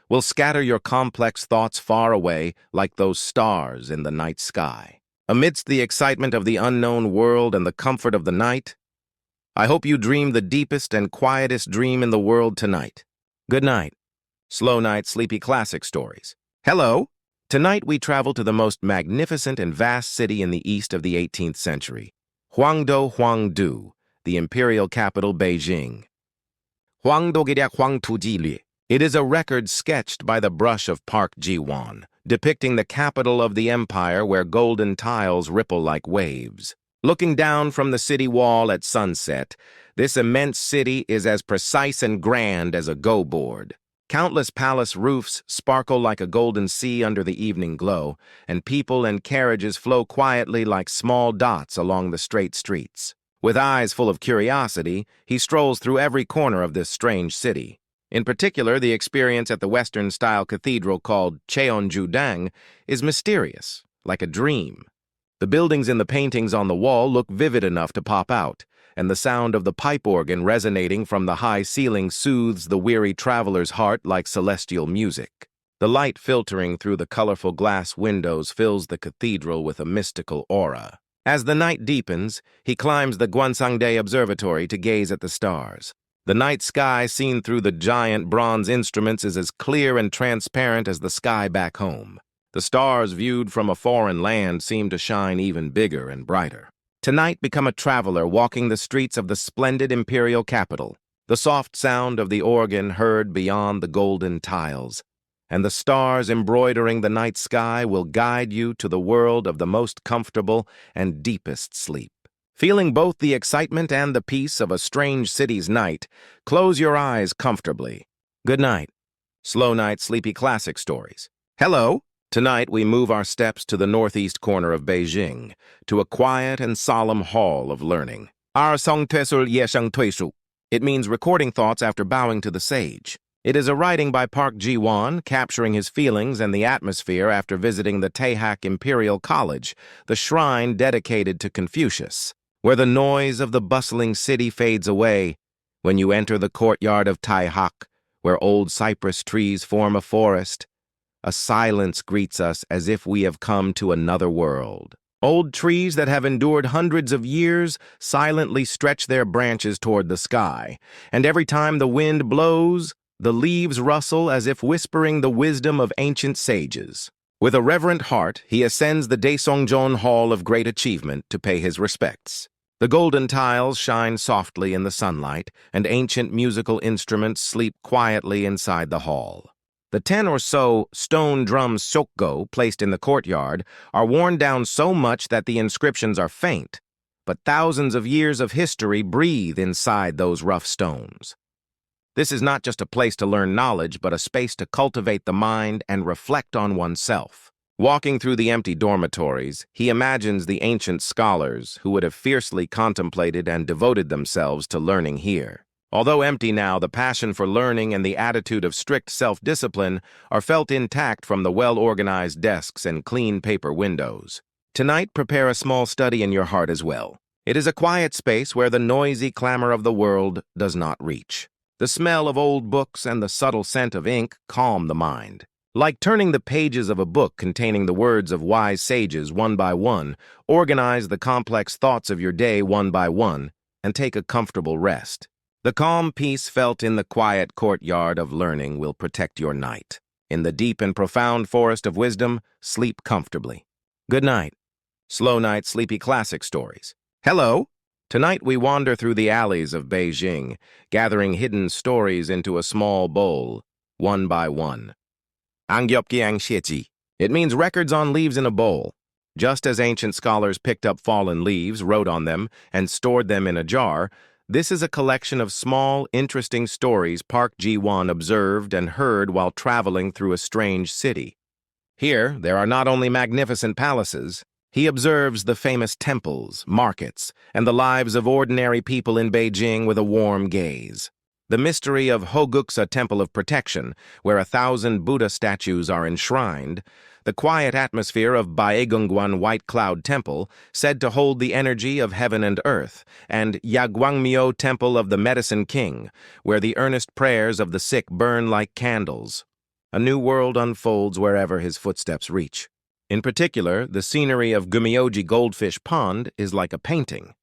Speaker 1: will scatter your complex thoughts far away like those stars in the night sky. Amidst the excitement of the unknown world and the comfort of the night, I hope you dream the deepest and quietest dream in the world tonight. Good night. Slow night, sleepy classic stories. Hello! Tonight we travel to the most magnificent and vast city in the east of the 18th century, Huangdu, the imperial capital Beijing. It is a record sketched by the brush of Park Ji-won, depicting the capital of the empire where golden tiles ripple like waves. Looking down from the city wall at sunset, this immense city is as precise and grand as a go board. Countless palace roofs sparkle like a golden sea under the evening glow, and people and carriages flow quietly like small dots along the straight streets. With eyes full of curiosity, he strolls through every corner of this strange city. In particular, the experience at the Western-style cathedral called Cheonju-dang is mysterious, like a dream. The buildings in the paintings on the wall look vivid enough to pop out, and the sound of the pipe organ resonating from the high ceiling soothes the weary traveler's heart like celestial music. The light filtering through the colorful glass windows fills the cathedral with a mystical aura. As the night deepens, he climbs the Gwansangdae Observatory to gaze at the stars. The night sky seen through the giant bronze instruments is as clear and transparent as the sky back home. The stars viewed from a foreign land seem to shine even bigger and brighter. Tonight become a traveler walking the streets of the splendid imperial capital, the soft sound of the organ heard beyond the golden tiles, and the stars embroidering the night sky will guide you to the world of the most comfortable and deepest sleep. Feeling both the excitement and the peace of a strange city's night, close your eyes comfortably. Good night. Slow night, sleepy classic stories. Hello! Tonight we move our steps to the northeast corner of Beijing, to a quiet and solemn hall of learning. It means recording thoughts after bowing to the sage. It is a writing by Park Ji-won, capturing his feelings and the atmosphere after visiting the Taehak Imperial College, the shrine dedicated to Confucius, where the noise of the bustling city fades away when you enter the courtyard of Taehak, where old cypress trees form a forest. A silence greets us as if we have come to another world. Old trees that have endured hundreds of years silently stretch their branches toward the sky, and every time the wind blows, the leaves rustle as if whispering the wisdom of ancient sages. With a reverent heart, he ascends the Daesongjeon Hall of Great Achievement to pay his respects. The golden tiles shine softly in the sunlight, and ancient musical instruments sleep quietly inside the hall. The 10 or so stone drum sokgo placed in the courtyard are worn down so much that the inscriptions are faint, but thousands of years of history breathe inside those rough stones. This is not just a place to learn knowledge, but a space to cultivate the mind and reflect on oneself. Walking through the empty dormitories, he imagines the ancient scholars who would have fiercely contemplated and devoted themselves to learning here. Although empty now, the passion for learning and the attitude of strict self-discipline are felt intact from the well-organized desks and clean paper windows. Tonight, prepare a small study in your heart as well. It is a quiet space where the noisy clamor of the world does not reach. The smell of old books and the subtle scent of ink calm the mind. Like turning the pages of a book containing the words of wise sages one by one, organize the complex thoughts of your day one by one, and take a comfortable rest. The calm peace felt in the quiet courtyard of learning will protect your night. In the deep and profound forest of wisdom, sleep comfortably. Good night. Slow night, sleepy classic stories. Hello! Tonight we wander through the alleys of Beijing, gathering hidden stories into a small bowl, one by one. Angyopgyang Shieji. It means records on leaves in a bowl. Just as ancient scholars picked up fallen leaves, wrote on them, and stored them in a jar, this is a collection of small, interesting stories Park Ji-won observed and heard while traveling through a strange city. Here, there are not only magnificent palaces. He observes the famous temples, markets, and the lives of ordinary people in Beijing with a warm gaze. The mystery of Hoguksa Temple of Protection, where 1,000 Buddha statues are enshrined, the quiet atmosphere of Baegungwan White Cloud Temple, said to hold the energy of heaven and earth, and Yaguangmyo Temple of the Medicine King, where the earnest prayers of the sick burn like candles. A new world unfolds wherever his footsteps reach. In particular, the scenery of Gumyoji Goldfish Pond is like a painting.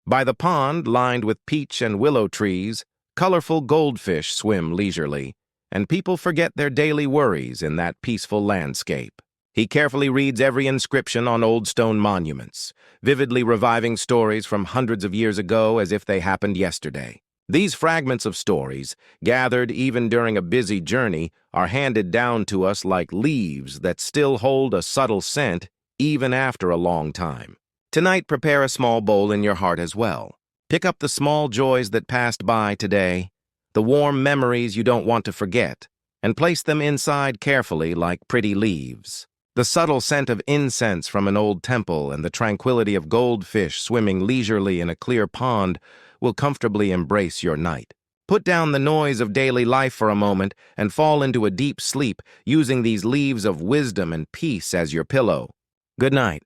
Speaker 1: By the pond, lined with peach and willow trees, colorful goldfish swim leisurely, and people forget their daily worries in that peaceful landscape. He carefully reads every inscription on old stone monuments, vividly reviving stories from hundreds of years ago as if they happened yesterday. These fragments of stories, gathered even during a busy journey, are handed down to us like leaves that still hold a subtle scent even after a long time. Tonight, prepare a small bowl in your heart as well. Pick up the small joys that passed by today, the warm memories you don't want to forget, and place them inside carefully like pretty leaves. The subtle scent of incense from an old temple and the tranquility of goldfish swimming leisurely in a clear pond will comfortably embrace your night. Put down the noise of daily life for a moment and fall into a deep sleep using these leaves of wisdom and peace as your pillow. Good night.